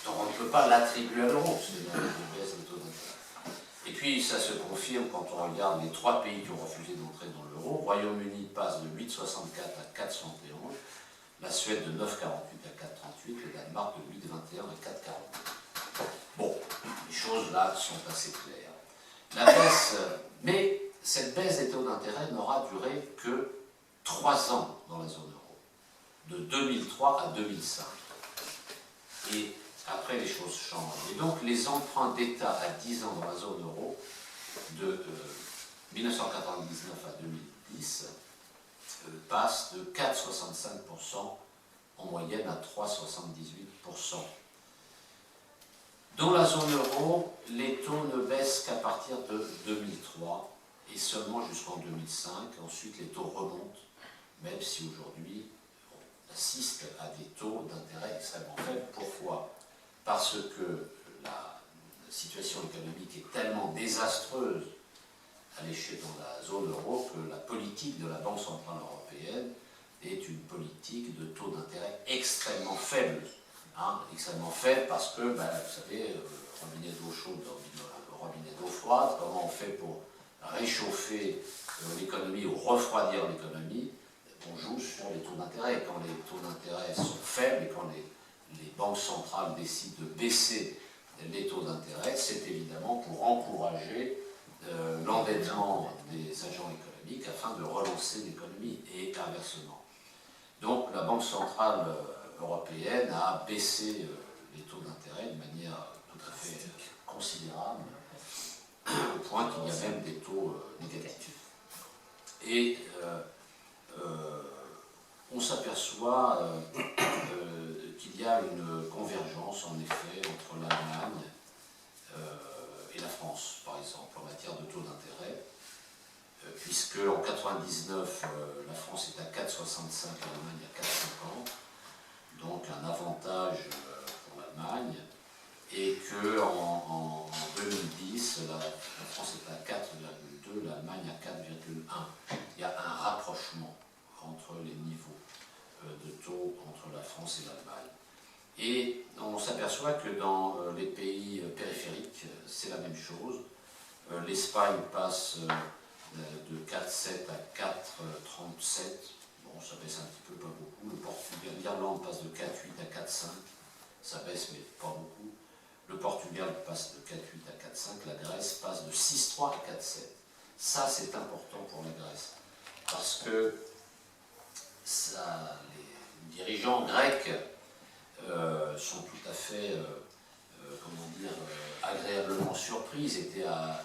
Donc on ne peut pas l'attribuer à l'euro, c'est une baisse des taux d'intérêt. Et puis ça se confirme quand on regarde les 3 pays qui ont refusé d'entrer dans l'euro. Royaume-Uni passe de 8,64 à 4,71, la Suède de 9,48 à 4,38, le Danemark de 8,21 à 4,42. Bon, les choses là sont assez claires. La baisse, mais cette baisse des taux d'intérêt n'aura duré que 3 ans dans la zone euro, de 2003 à 2005. Et après, les choses changent. Et donc, les emprunts d'État à 10 ans dans la zone euro, de 1999 à 2010, passent de 4,65% en moyenne à 3,78%. Dans la zone euro, les taux ne baissent qu'à partir de 2003 et seulement jusqu'en 2005. Ensuite, les taux remontent, même si aujourd'hui, on assiste à des taux d'intérêt extrêmement faibles. Pourquoi ? Parce que la situation économique est tellement désastreuse à l'échelle dans la zone euro que la politique de la Banque centrale européenne est une politique de taux d'intérêt extrêmement faible. Extrêmement faible parce que, vous savez, robinet d'eau chaude, robinet d'eau froide, comment on fait pour réchauffer l'économie ou refroidir l'économie? On joue sur les taux d'intérêt. Quand les taux d'intérêt sont faibles et quand les banques centrales décident de baisser les taux d'intérêt, c'est évidemment pour encourager l'endettement des agents économiques afin de relancer l'économie et inversement. Donc la Banque centrale européenne a baissé les taux d'intérêt de manière tout à fait considérable, au point qu'il y a même des taux négatifs. Et on s'aperçoit qu'il y a une convergence, en effet, entre l'Allemagne et la France, par exemple, en matière de taux d'intérêt, puisque en 1999, la France est à 4,65, l'Allemagne à 4,50, donc un avantage pour l'Allemagne, et qu'en 2010, la France est à 4,2, l'Allemagne à 4,1. Il y a un rapprochement entre les niveaux de taux entre la France et l'Allemagne. Et on s'aperçoit que dans les pays périphériques, c'est la même chose. L'Espagne passe de 4,7 à 4,37. Bon, ça baisse un petit peu, pas beaucoup. Le Portugal, l'Irlande passe de 4,8 à 4,5. Ça baisse, mais pas beaucoup. Le Portugal passe de 4,8 à 4,5. La Grèce passe de 6,3 à 4,7. Ça, c'est important pour la Grèce. Parce que les dirigeants grecs sont tout à fait, agréablement surpris. Ils étaient à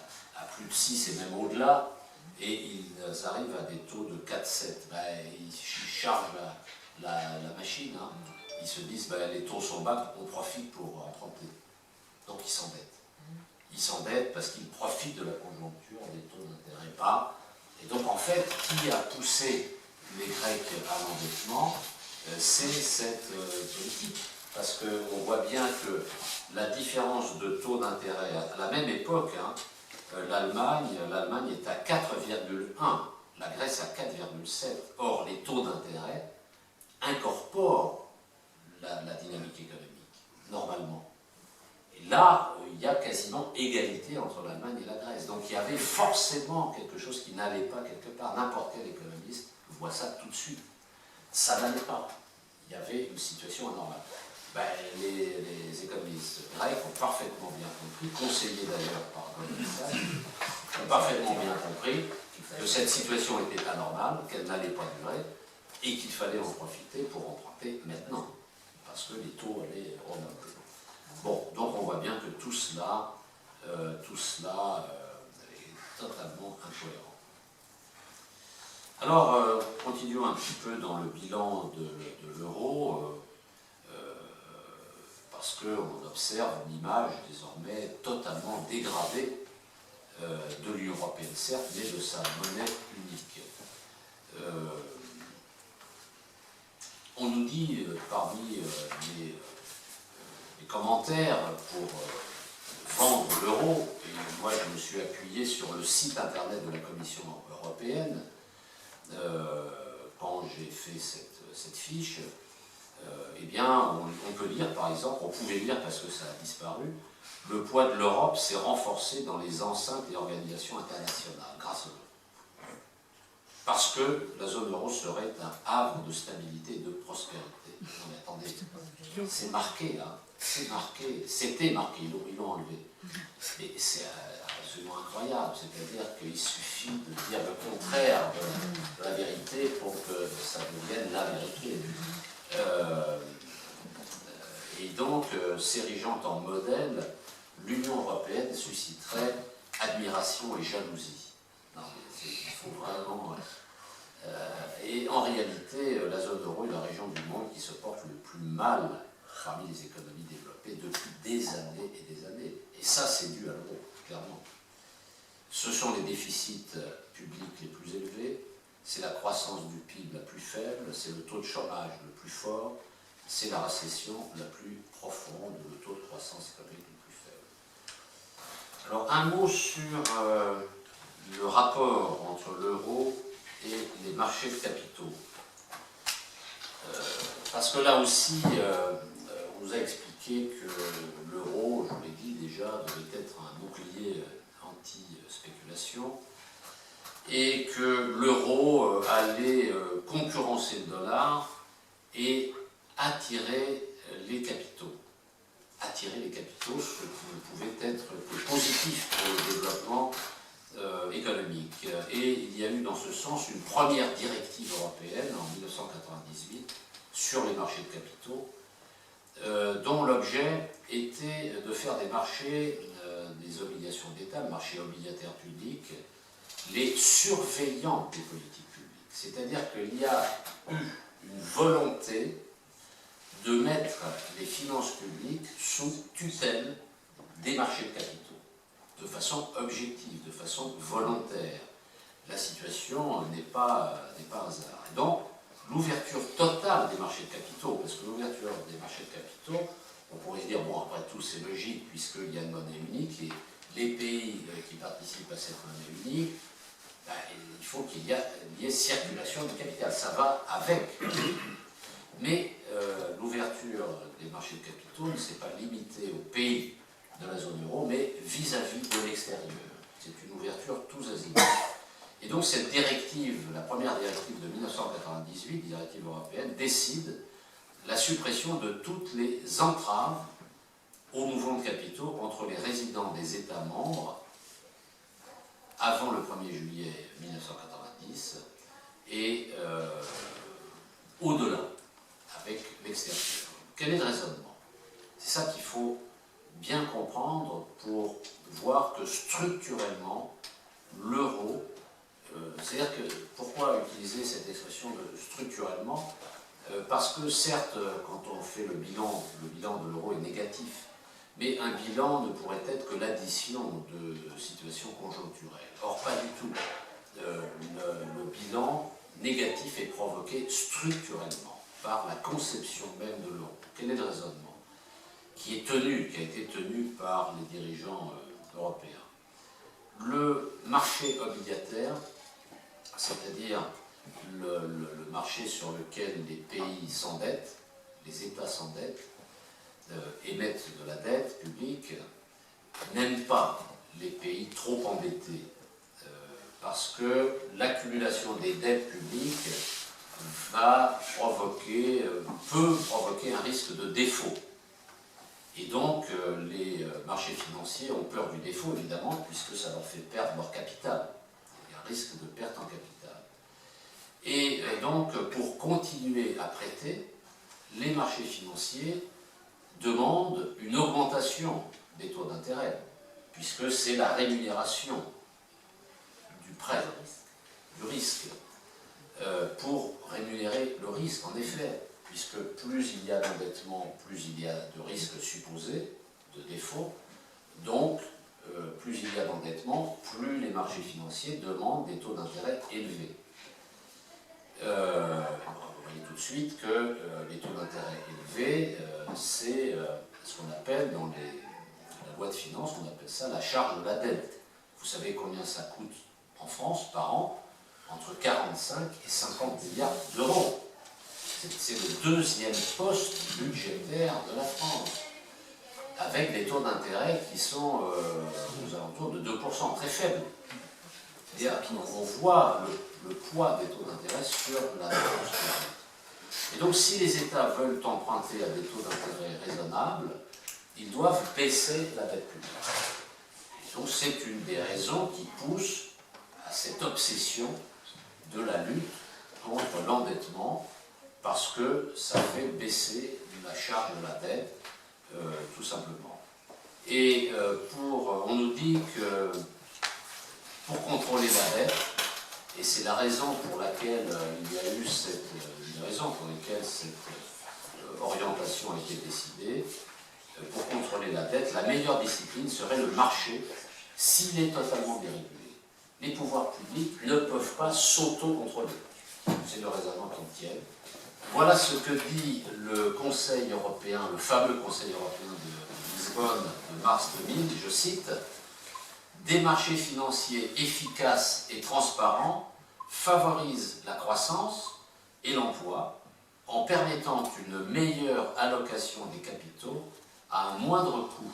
plus de 6 et même au-delà, et ils arrivent à des taux de 4,7. Ils chargent la machine, Ils se disent, les taux sont bas, on profite pour emprunter. Donc ils s'endettent. Ils s'endettent parce qu'ils profitent de la conjoncture, des taux d'intérêt bas. Et donc en fait, qui a poussé les Grecs à l'endettement, c'est cette politique. Parce qu'on voit bien que la différence de taux d'intérêt, à la même époque, l'Allemagne est à 4,1, la Grèce à 4,7. Or, les taux d'intérêt incorporent la dynamique économique, normalement. Et là, il y a quasiment égalité entre l'Allemagne et la Grèce. Donc il y avait forcément quelque chose qui n'allait pas quelque part. N'importe quel économiste voit ça tout de suite. Ça n'allait pas. Il y avait une situation anormale. Les économistes grecs ont parfaitement bien compris, conseillés d'ailleurs par Goldman Sachs, ont parfaitement bien compris que cette situation était anormale, qu'elle n'allait pas durer, et qu'il fallait en profiter pour emprunter maintenant, parce que les taux allaient remonter. Bon, donc on voit bien que tout cela est totalement incohérent. Alors, continuons un petit peu dans le bilan de l'euro, parce qu'on observe une image désormais totalement dégradée de l'Union européenne, certes, mais de sa monnaie unique. On nous dit, parmi les commentaires pour vendre l'euro, et moi je me suis appuyé sur le site internet de la Commission européenne, quand j'ai fait cette fiche, eh bien, on peut lire, par exemple, on pouvait lire parce que ça a disparu, le poids de l'Europe s'est renforcé dans les enceintes des organisations internationales grâce à l'euro. Parce que la zone euro serait un havre de stabilité et de prospérité. Non mais attendez, c'est marqué là, c'est marqué, c'était marqué, ils l'ont enlevé. Mais c'est absolument incroyable, c'est-à-dire qu'il suffit de dire le contraire de la vérité pour que ça devienne la vérité. Et donc, s'érigeant en modèle, l'Union européenne susciterait admiration et jalousie. Non, mais il faut vraiment... et en réalité, la zone euro est la région du monde qui se porte le plus mal parmi les économies développées depuis des années et des années. Et ça, c'est dû à l'euro, clairement. Ce sont les déficits publics les plus élevés, c'est la croissance du PIB la plus faible, c'est le taux de chômage le plus fort, c'est la récession la plus profonde, le taux de croissance économique le plus faible. Alors, un mot sur le rapport entre l'euro et les marchés de capitaux. Parce que là aussi, on nous a expliqué que l'euro, je l'ai dit déjà, devait être un bouclier anti-spéculation et que l'euro allait concurrencer le dollar et attirer les capitaux. Attirer les capitaux, ce qui ne pouvait être que positif pour le développement économique. Et il y a eu dans ce sens une première directive européenne en 1998 sur les marchés de capitaux, dont l'objet était de faire des marchés, des obligations d'État, marchés obligataires publics, les surveillants des politiques publiques. C'est-à-dire qu'il y a eu une volonté de mettre les finances publiques sous tutelle des marchés de capitaux, de façon objective, de façon volontaire. La situation n'est pas hasard. Et donc, l'ouverture totale des marchés de capitaux, parce que l'ouverture des marchés de capitaux, on pourrait se dire, bon, après tout, c'est logique, puisqu'il y a une monnaie unique, et les pays qui participent à cette monnaie unique, ben, il faut qu'il y ait circulation de capital. Ça va avec. Mais l'ouverture des marchés de capitaux ne s'est pas limitée aux pays de la zone euro, mais vis-à-vis de l'extérieur. C'est une ouverture tous azimuts. Et donc cette directive, la première directive de 1998, directive européenne, décide la suppression de toutes les entraves au mouvement de capitaux entre les résidents des États membres avant le 1er juillet 1990 et au-delà, avec l'extérieur. Quel est le raisonnement? C'est ça qu'il faut bien comprendre pour voir que structurellement, l'euro, c'est-à-dire que, pourquoi utiliser cette expression de structurellement? Parce que certes, quand on fait le bilan de l'euro est négatif, mais un bilan ne pourrait être que l'addition de situations conjoncturelles. Or, pas du tout. Le bilan négatif est provoqué structurellement par la conception même de l'euro. Quel est le raisonnement qui a été tenu par les dirigeants européens? Le marché obligataire, c'est-à-dire le marché sur lequel les pays s'endettent, les États s'endettent, émettent de la dette publique, n'aime pas les pays trop endettés, parce que l'accumulation des dettes publiques peut provoquer un risque de défaut. Et donc, les marchés financiers ont peur du défaut, évidemment, puisque ça leur fait perdre leur capital. Il y a un risque de perte en capital. Et donc, pour continuer à prêter, les marchés financiers demandent une augmentation des taux d'intérêt, puisque c'est la rémunération du prêt, du risque, pour rémunérer le risque, en effet, puisque plus il y a d'endettement, plus il y a de risques supposés, de défaut, donc plus il y a d'endettement, plus les marchés financiers demandent des taux d'intérêt élevés. Vous voyez tout de suite que les taux d'intérêt élevés, c'est ce qu'on appelle dans la loi de finances, on appelle ça la charge de la dette. Vous savez combien ça coûte en France par an? entre 45 et 50 milliards d'euros. C'est le deuxième poste budgétaire de la France, avec des taux d'intérêt qui sont aux alentours de 2%, très faibles. On voit le poids des taux d'intérêt sur la dépense publique. Et donc, si les États veulent emprunter à des taux d'intérêt raisonnables, ils doivent baisser la dette publique. Et donc, c'est une des raisons qui pousse à cette obsession de la lutte contre l'endettement, parce que ça fait baisser la charge de la dette, tout simplement. Et on nous dit que pour contrôler la dette, et c'est la raison pour laquelle il y a eu cette orientation a été décidée, pour contrôler la dette, la meilleure discipline serait le marché s'il est totalement dérégulé. Les pouvoirs publics ne peuvent pas s'auto-contrôler. C'est le raisonnement qu'ils tiennent. Voilà ce que dit le Conseil européen, le fameux Conseil européen de Lisbonne de mars 2000, je cite: « Des marchés financiers efficaces et transparents favorisent la croissance et l'emploi en permettant une meilleure allocation des capitaux à un moindre coût.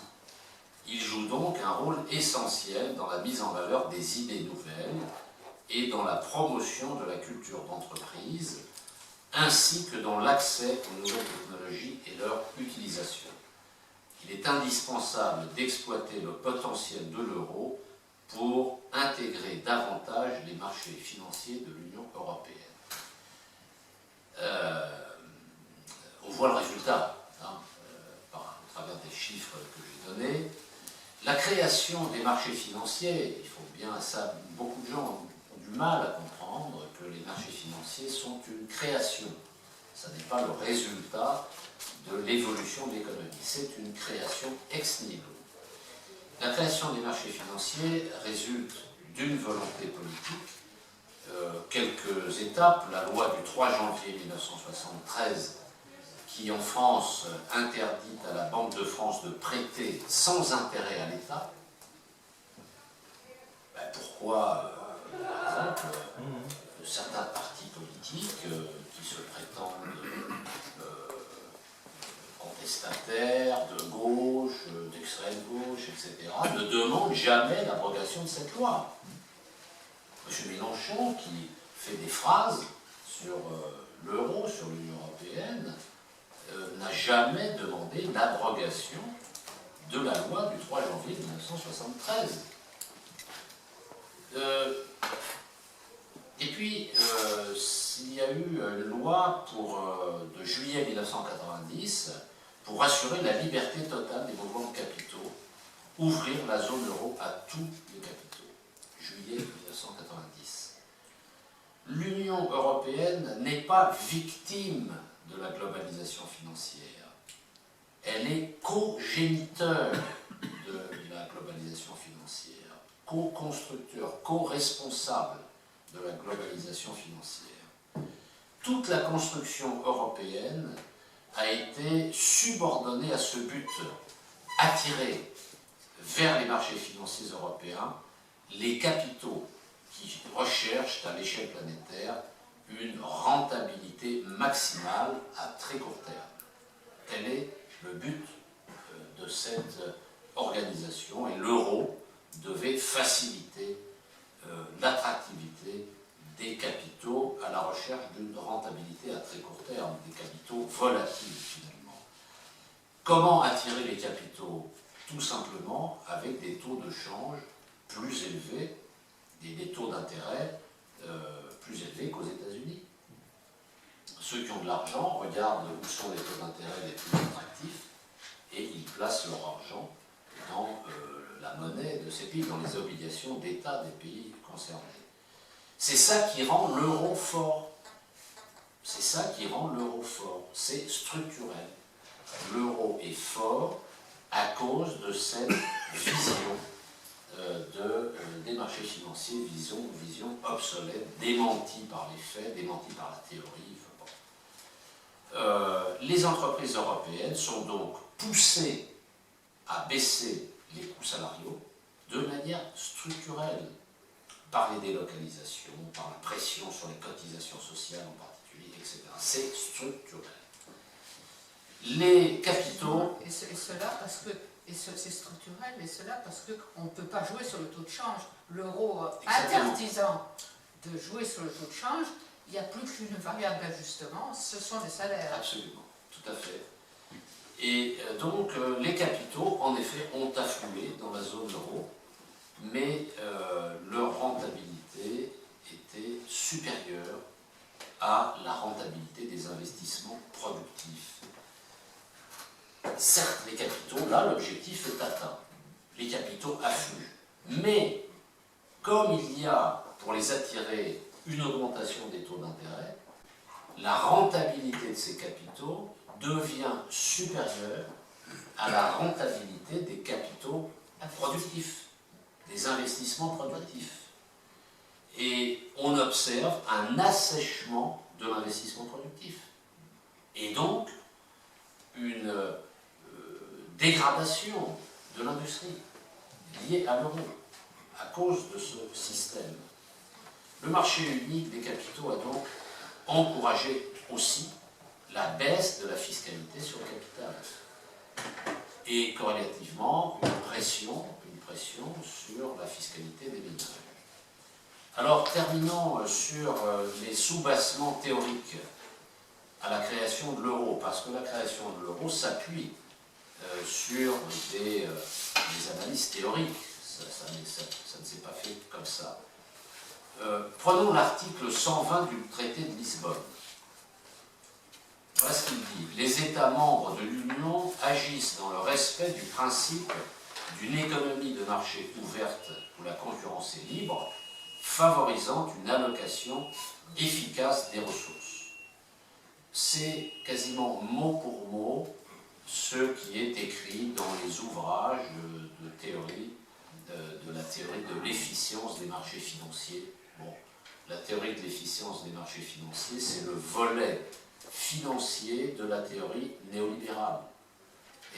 Ils jouent donc un rôle essentiel dans la mise en valeur des idées nouvelles et dans la promotion de la culture d'entreprise, ainsi que dans l'accès aux nouvelles technologies et leur utilisation. Il est indispensable d'exploiter le potentiel de l'euro pour intégrer davantage les marchés financiers de l'Union européenne. » On voit le résultat, au travers des chiffres que j'ai donnés. La création des marchés financiers, il faut bien ça, beaucoup de gens ont du mal à comprendre que les marchés financiers sont une création. Ça n'est pas le résultat de l'évolution de l'économie, c'est une création ex nihilo. La création des marchés financiers résulte d'une volonté politique. Quelques étapes, la loi du 3 janvier 1973, qui en France interdit à la Banque de France de prêter sans intérêt à l'État. Pourquoi, par exemple, certains partis politiques qui se prétendent contestataires, de gauche, d'extrême gauche, etc., ne demandent jamais l'abrogation de cette loi. M. Mélenchon, qui fait des phrases sur l'euro, sur l'Union européenne, n'a jamais demandé l'abrogation de la loi du 3 janvier 1973. Et puis, il y a eu une loi de juillet 1990 pour assurer la liberté totale des mouvements de capitaux, ouvrir la zone euro à tous les capitaux. Juillet 1990. L'Union européenne n'est pas victime de la globalisation financière. Elle est co-géniteur de la globalisation financière, co-constructeur, co-responsable de la globalisation financière. Toute la construction européenne a été subordonnée à ce but, attirer vers les marchés financiers européens les capitaux qui recherchent à l'échelle planétaire une rentabilité maximale à très court terme. Tel est le but de cette organisation, et l'euro devait faciliter l'attractivité des capitaux à la recherche d'une rentabilité à très court terme, des capitaux volatiles finalement. Comment attirer les capitaux? Tout simplement avec des taux de change plus élevés, des taux d'intérêt plus élevés qu'aux États-Unis. Ceux qui ont de l'argent regardent où sont les taux d'intérêt les plus attractifs et ils placent leur argent dans la monnaie de ces pays, dans les obligations d'État des pays concernés. C'est ça qui rend l'euro fort. C'est ça qui rend l'euro fort. C'est structurel. L'euro est fort à cause de cette vision des marchés financiers, vision obsolète, démentie par les faits, démentie par la théorie. Les entreprises européennes sont donc poussées à baisser les coûts salariaux de manière structurelle. par les délocalisations, par la pression sur les cotisations sociales en particulier, etc. C'est structurel. Les capitaux... Et cela parce que, c'est structurel, et cela parce qu'on ne peut pas jouer sur le taux de change. L'euro interdisant de jouer sur le taux de change, il n'y a plus qu'une variable d'ajustement, ce sont les salaires. Absolument, tout à fait. Et donc, les capitaux, en effet, ont afflué dans la zone euro, mais leur rentabilité était supérieure à la rentabilité des investissements productifs. Certes, les capitaux, là, l'objectif est atteint. Les capitaux affluent. Mais, comme il y a, pour les attirer, une augmentation des taux d'intérêt, la rentabilité de ces capitaux devient supérieure à la rentabilité des capitaux productifs, des investissements productifs. Et on observe un assèchement de l'investissement productif. Et donc, une dégradation de l'industrie liée à l'euro, à cause de ce système. Le marché unique des capitaux a donc encouragé aussi la baisse de la fiscalité sur le capital. Et corrélativement, une pression sur la fiscalité des ménages. Alors, terminons sur les soubassements théoriques à la création de l'euro, parce que la création de l'euro s'appuie sur des analyses théoriques. Ça ne s'est pas fait comme ça. Prenons l'article 120 du traité de Lisbonne. Voilà ce qu'il dit. Les États membres de l'Union agissent dans le respect du principe d'une économie de marché ouverte où la concurrence est libre, favorisant une allocation efficace des ressources. C'est quasiment mot pour mot ce qui est écrit dans les ouvrages de théorie, de la théorie de l'efficience des marchés financiers. Bon, la théorie de l'efficience des marchés financiers, c'est le volet financier de la théorie néolibérale,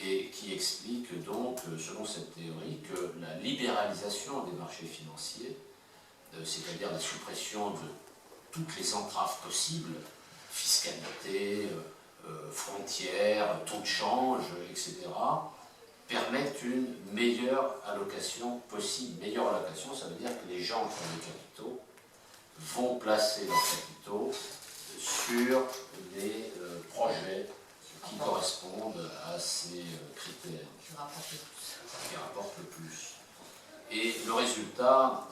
et qui explique donc, selon cette théorie, que la libéralisation des marchés financiers, c'est-à-dire la suppression de toutes les entraves possibles, fiscalité, frontières, taux de change, etc., permettent une meilleure allocation possible. Meilleure allocation, ça veut dire que les gens qui ont des capitaux vont placer leurs capitaux sur les projets qui correspondent à ces critères. Qui rapportent le plus. Qui rapportent le plus. Et le résultat,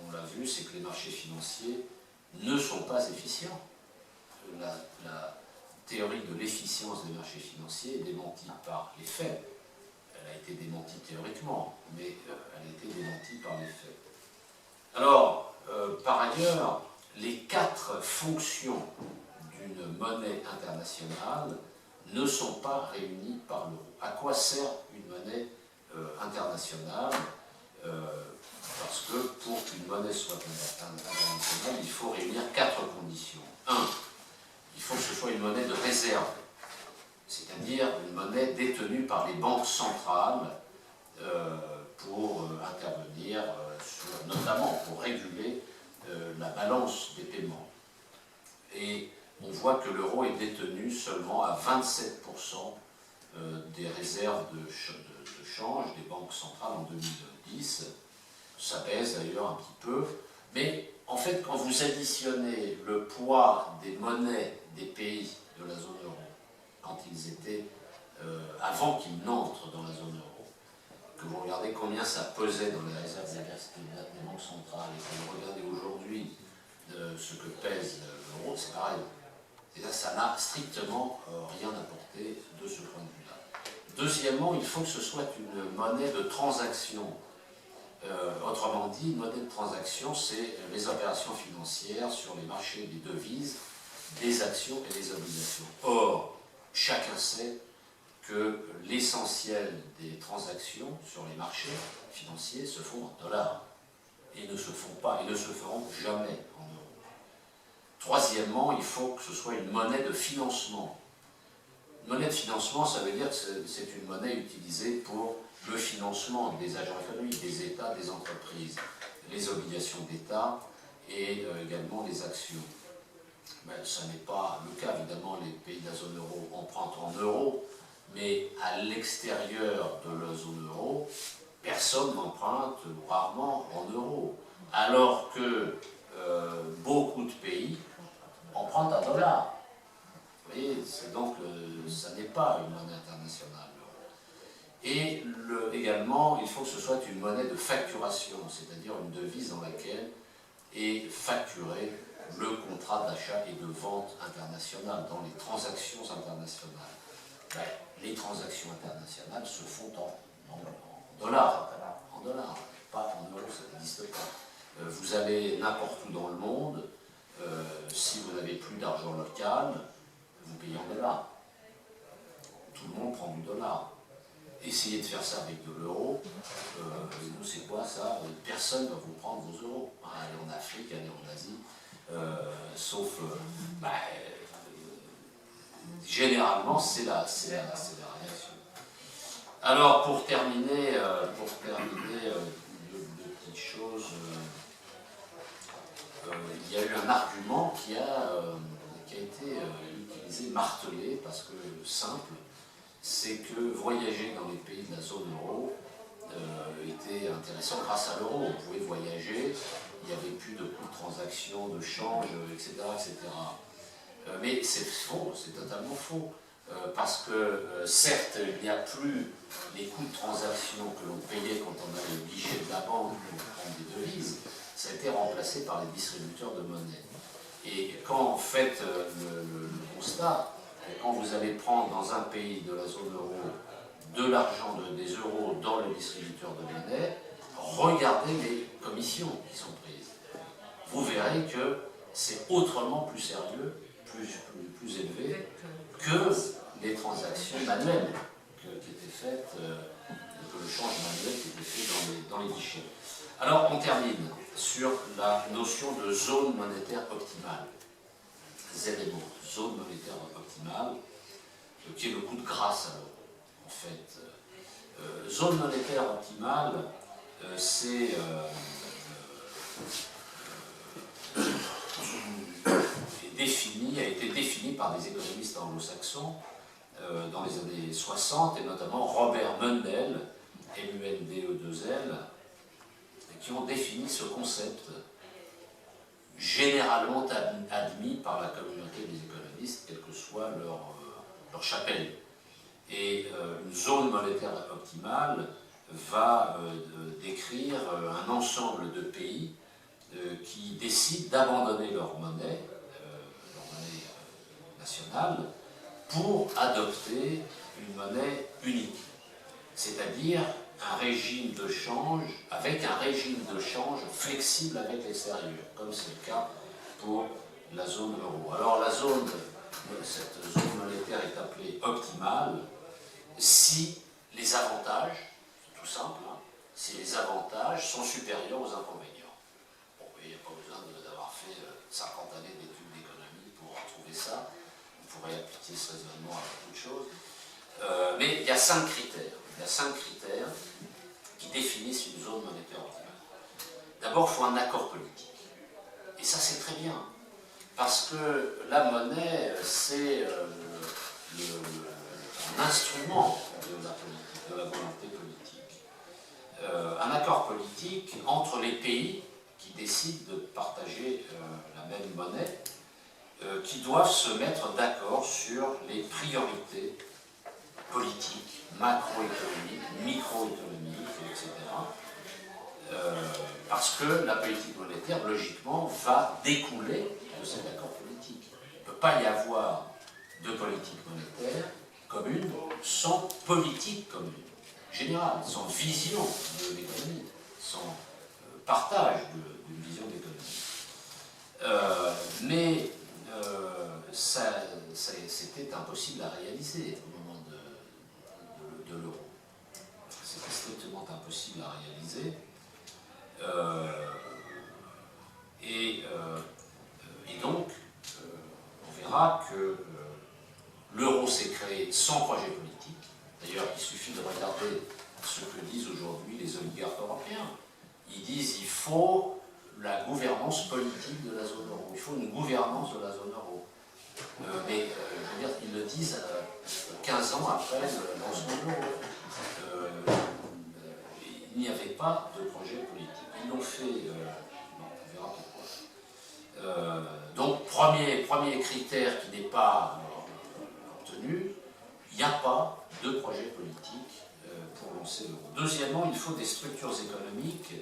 on l'a vu, c'est que les marchés financiers ne sont pas efficients. La théorie de l'efficience des marchés financiers est démentie par les faits. Elle a été démentie théoriquement, mais elle a été démentie par les faits. Alors, par ailleurs, les 4 fonctions d'une monnaie internationale ne sont pas réunies par l'euro. À quoi sert une monnaie internationale? Parce que pour qu'une monnaie soit internationale, il faut réunir 4 conditions. 1. Il faut que ce soit une monnaie de réserve, c'est-à-dire une monnaie détenue par les banques centrales pour intervenir notamment pour réguler la balance des paiements. Et on voit que l'euro est détenu seulement à 27% des réserves de change des banques centrales en 2010. Ça baisse d'ailleurs un petit peu, mais en fait, quand vous additionnez le poids des monnaies des pays de la zone euro, quand ils étaient, avant qu'ils n'entrent dans la zone euro, que vous regardez combien ça pesait dans les réserves des banques centrales, et que vous regardez aujourd'hui ce que pèse l'euro, c'est pareil. C'est-à-dire que ça n'a strictement rien apporté de ce point de vue-là. Deuxièmement, il faut que ce soit une monnaie de transaction. Autrement dit, une monnaie de transaction, c'est les opérations financières sur les marchés des devises, des actions et des obligations. Or, chacun sait que l'essentiel des transactions sur les marchés financiers se font en dollars et ne se font pas et ne se feront jamais en euros. Troisièmement, il faut que ce soit une monnaie de financement. Une monnaie de financement, ça veut dire que c'est une monnaie utilisée pour le financement des agents économiques, des États, des entreprises. les obligations d'État et également les actions. Ben, ça n'est pas le cas, évidemment, les pays de la zone euro empruntent en euros, mais à l'extérieur de la zone euro, personne n'emprunte ou rarement en euros, alors que beaucoup de pays empruntent en dollars. Vous voyez, donc ça n'est pas une monnaie internationale. Et également, il faut que ce soit une monnaie de facturation, c'est-à-dire une devise dans laquelle est facturé le contrat d'achat et de vente international, dans les transactions internationales. Ben, les transactions internationales se font en dollars, pas en euros, ça n'existe pas. Vous allez n'importe où dans le monde, si vous n'avez plus d'argent local, vous payez en dollars. Tout le monde prend du dollar. Essayez de faire ça avec de l'euro, c'est quoi ça? Personne ne va vous prendre vos euros. Allez en Afrique, allez en Asie, sauf, généralement, c'est la réaction. Alors, pour terminer, deux petites choses, il y a eu un argument qui a été utilisé, martelé, parce que simple, c'est que voyager dans les pays de la zone euro était intéressant grâce à l'euro. On pouvait voyager, il n'y avait plus de coûts de transaction, de change, etc. etc. Mais c'est faux, c'est totalement faux. Parce que certes, il n'y a plus les coûts de transaction que l'on payait quand on allait au guichet de la banque pour prendre des devises, ça a été remplacé par les distributeurs de monnaie. Et quand vous faites le constat, quand vous allez prendre dans un pays de la zone euro de l'argent, des euros dans le distributeur de monnaie, regardez les commissions qui sont prises. Vous verrez que c'est autrement plus sérieux, plus élevé que les transactions manuelles qui étaient faites, que le change manuel qui était fait dans les guichets. Alors on termine sur la notion de zone monétaire optimale. ZMO, zone monétaire optimale, qui est le coup de grâce à l'euro. En fait, zone monétaire optimale, c'est a été défini par des économistes anglo-saxons dans les années 60, et notamment Robert Mundell, M-U-N-D-E-2-L, qui ont défini ce concept généralement admis par la communauté des économistes, quelle que soit leur chapelle. Et une zone monétaire optimale va décrire un ensemble de pays qui décident d'abandonner leur monnaie nationale pour adopter une monnaie unique, c'est-à-dire un régime de change, avec un régime de change flexible avec l'extérieur, comme c'est le cas pour la zone euro. Alors cette zone monétaire est appelée optimale si les avantages, c'est tout simple, hein, si les avantages sont supérieurs aux inconvénients. Bon, il n'y a pas besoin d'avoir fait 50 années d'études d'économie pour trouver ça. On pourrait appliquer ce raisonnement à beaucoup de choses. Mais il y a 5 critères. Il y a 5 critères qui définissent une zone monétaire optimale. D'abord, il faut un accord politique. Et ça, c'est très bien. Parce que la monnaie, c'est un instrument de la volonté politique. Un accord politique entre les pays qui décident de partager la même monnaie, qui doivent se mettre d'accord sur les priorités politiques, macroéconomiques, microéconomiques, etc. Parce que la politique monétaire, logiquement, va découler de cet accord politique. Il ne peut pas y avoir de politique monétaire commune sans politique commune, générale, sans vision de l'économie, sans partage d'une vision d'économie. Mais c'était impossible à réaliser au moment de l'euro. C'était strictement impossible à réaliser. Et donc, on verra que l'euro s'est créé sans projet politique. D'ailleurs, il suffit de regarder ce que disent aujourd'hui les oligarques européens. Ils disent qu'il faut faut la gouvernance politique de la zone euro. Il faut une gouvernance de la zone euro. Mais je veux dire, ils le disent 15 ans après le lancement de l'euro. Il n'y avait pas de projet politique. Ils l'ont fait, non, on verra pourquoi. Donc, premier critère qui n'est pas obtenu, il n'y a pas de projet politique pour lancer l'euro. Deuxièmement, il faut des structures économiques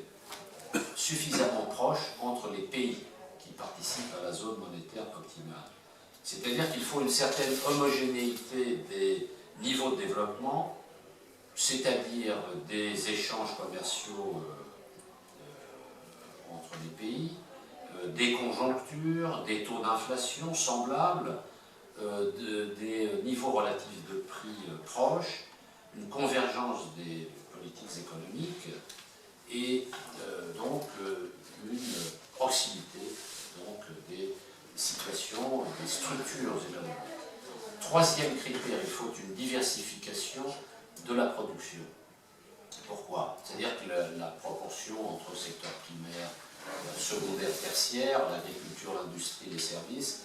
suffisamment proches entre les pays qui participent à la zone monétaire optimale. C'est-à-dire qu'il faut une certaine homogénéité des niveaux de développement, c'est-à-dire des échanges commerciaux entre les pays, des conjonctures, des taux d'inflation semblables, des niveaux relatifs de prix proches, une convergence des politiques économiques et donc une proximité des situations, des structures économiques. Troisième critère, il faut une diversification de la production. Pourquoi? C'est-à-dire que la proportion entre le secteur primaire, secondaire, tertiaire, l'agriculture, l'industrie, les services,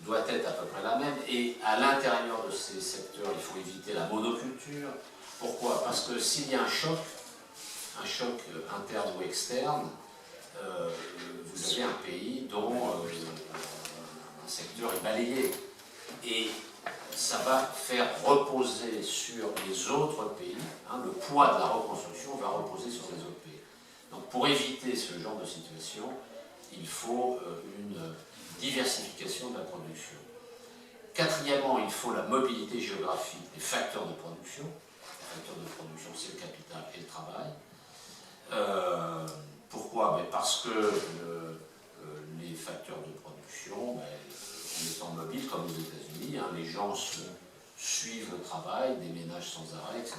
doit être à peu près la même. Et à l'intérieur de ces secteurs, il faut éviter la monoculture. Pourquoi? Parce que s'il y a un choc interne ou externe, vous avez un pays dont un secteur est balayé. Et ça va faire reposer sur les autres pays, le poids de la reconstruction va reposer sur les autres pays. Donc pour éviter ce genre de situation, il faut une diversification de la production. Quatrièmement, il faut la mobilité géographique des facteurs de production. Les facteurs de production, c'est le capital et le travail. Pourquoi? Parce que les facteurs de production, en étant mobiles, comme aux États-Unis, les gens suivent le travail, des ménages sans arrêt, etc.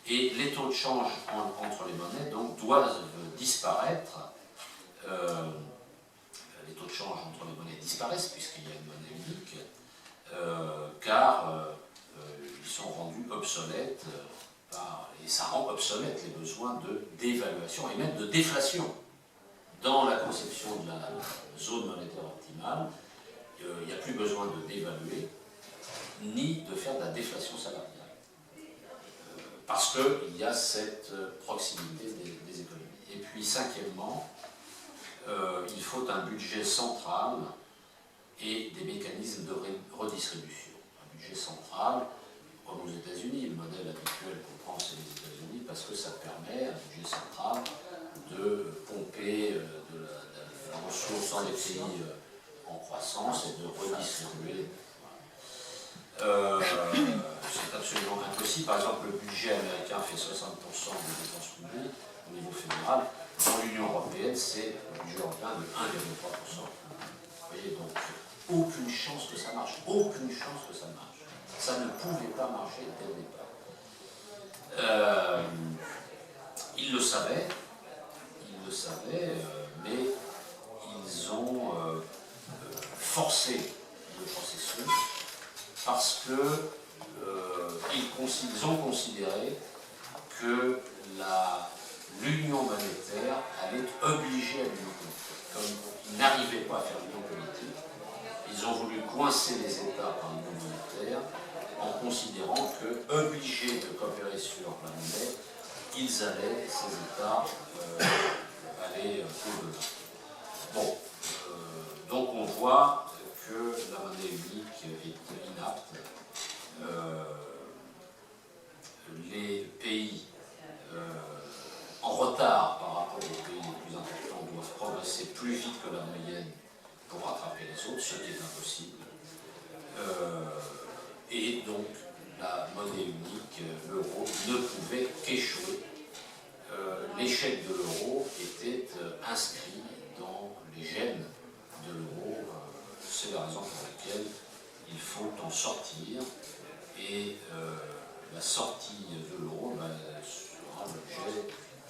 Et les taux de change entre les monnaies donc, doivent disparaître. Les taux de change entre les monnaies disparaissent puisqu'il y a une monnaie unique, car ils sont rendus obsolètes, et ça rend obsolètes les besoins de dévaluation et même de déflation. Dans la conception de la zone monétaire optimale, il n'y a plus besoin de dévaluer, ni de faire de la déflation salariale. Parce qu'il y a cette proximité des économies. Et puis, cinquièmement, il faut un budget central et des mécanismes de redistribution. Un budget central, comme aux États-Unis, le modèle habituel qu'on prend, c'est les États-Unis, parce que ça permet, un budget central, de pomper de la ressource dans les pays en croissance et de redistribuer. C'est absolument impossible. Par exemple, le budget américain fait 60% des dépenses publiques au niveau fédéral. Dans l'Union européenne, c'est le budget européen de 1,3%. Vous voyez, donc, aucune chance que ça marche. Aucune chance que ça marche. Ça ne pouvait pas marcher dès le départ. Ils le savaient, mais ils ont forcé le processus parce que ils ont considéré que l'union monétaire allait obliger à l'union politique. Comme ils n'arrivaient pas à faire l'union politique, ils ont voulu coincer les États par l'union monétaire en considérant que, obligés de coopérer sur la monnaie, ces États, aller au-delà. Bon, donc on voit que la monnaie unique est inapte. Les pays en retard par rapport aux pays les plus importants doivent progresser plus vite que la moyenne pour rattraper les autres, ce qui est impossible. Et donc la monnaie unique, l'euro, ne pouvait qu'échouer. L'échec de l'euro était inscrit dans les gènes de l'euro. C'est la raison pour laquelle il faut en sortir. Et la sortie de l'euro sera l'objet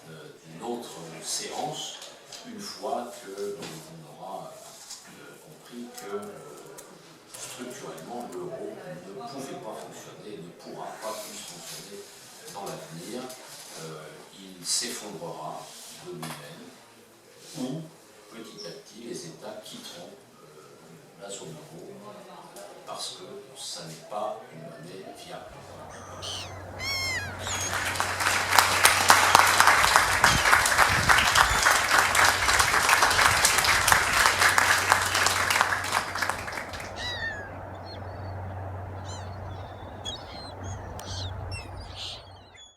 d'une autre séance, une fois qu'on aura compris que structurellement l'euro ne pouvait pas fonctionner, ne pourra pas plus fonctionner dans l'avenir. Il s'effondrera de lui-même États quitteront la zone euro parce que ça n'est pas une monnaie viable.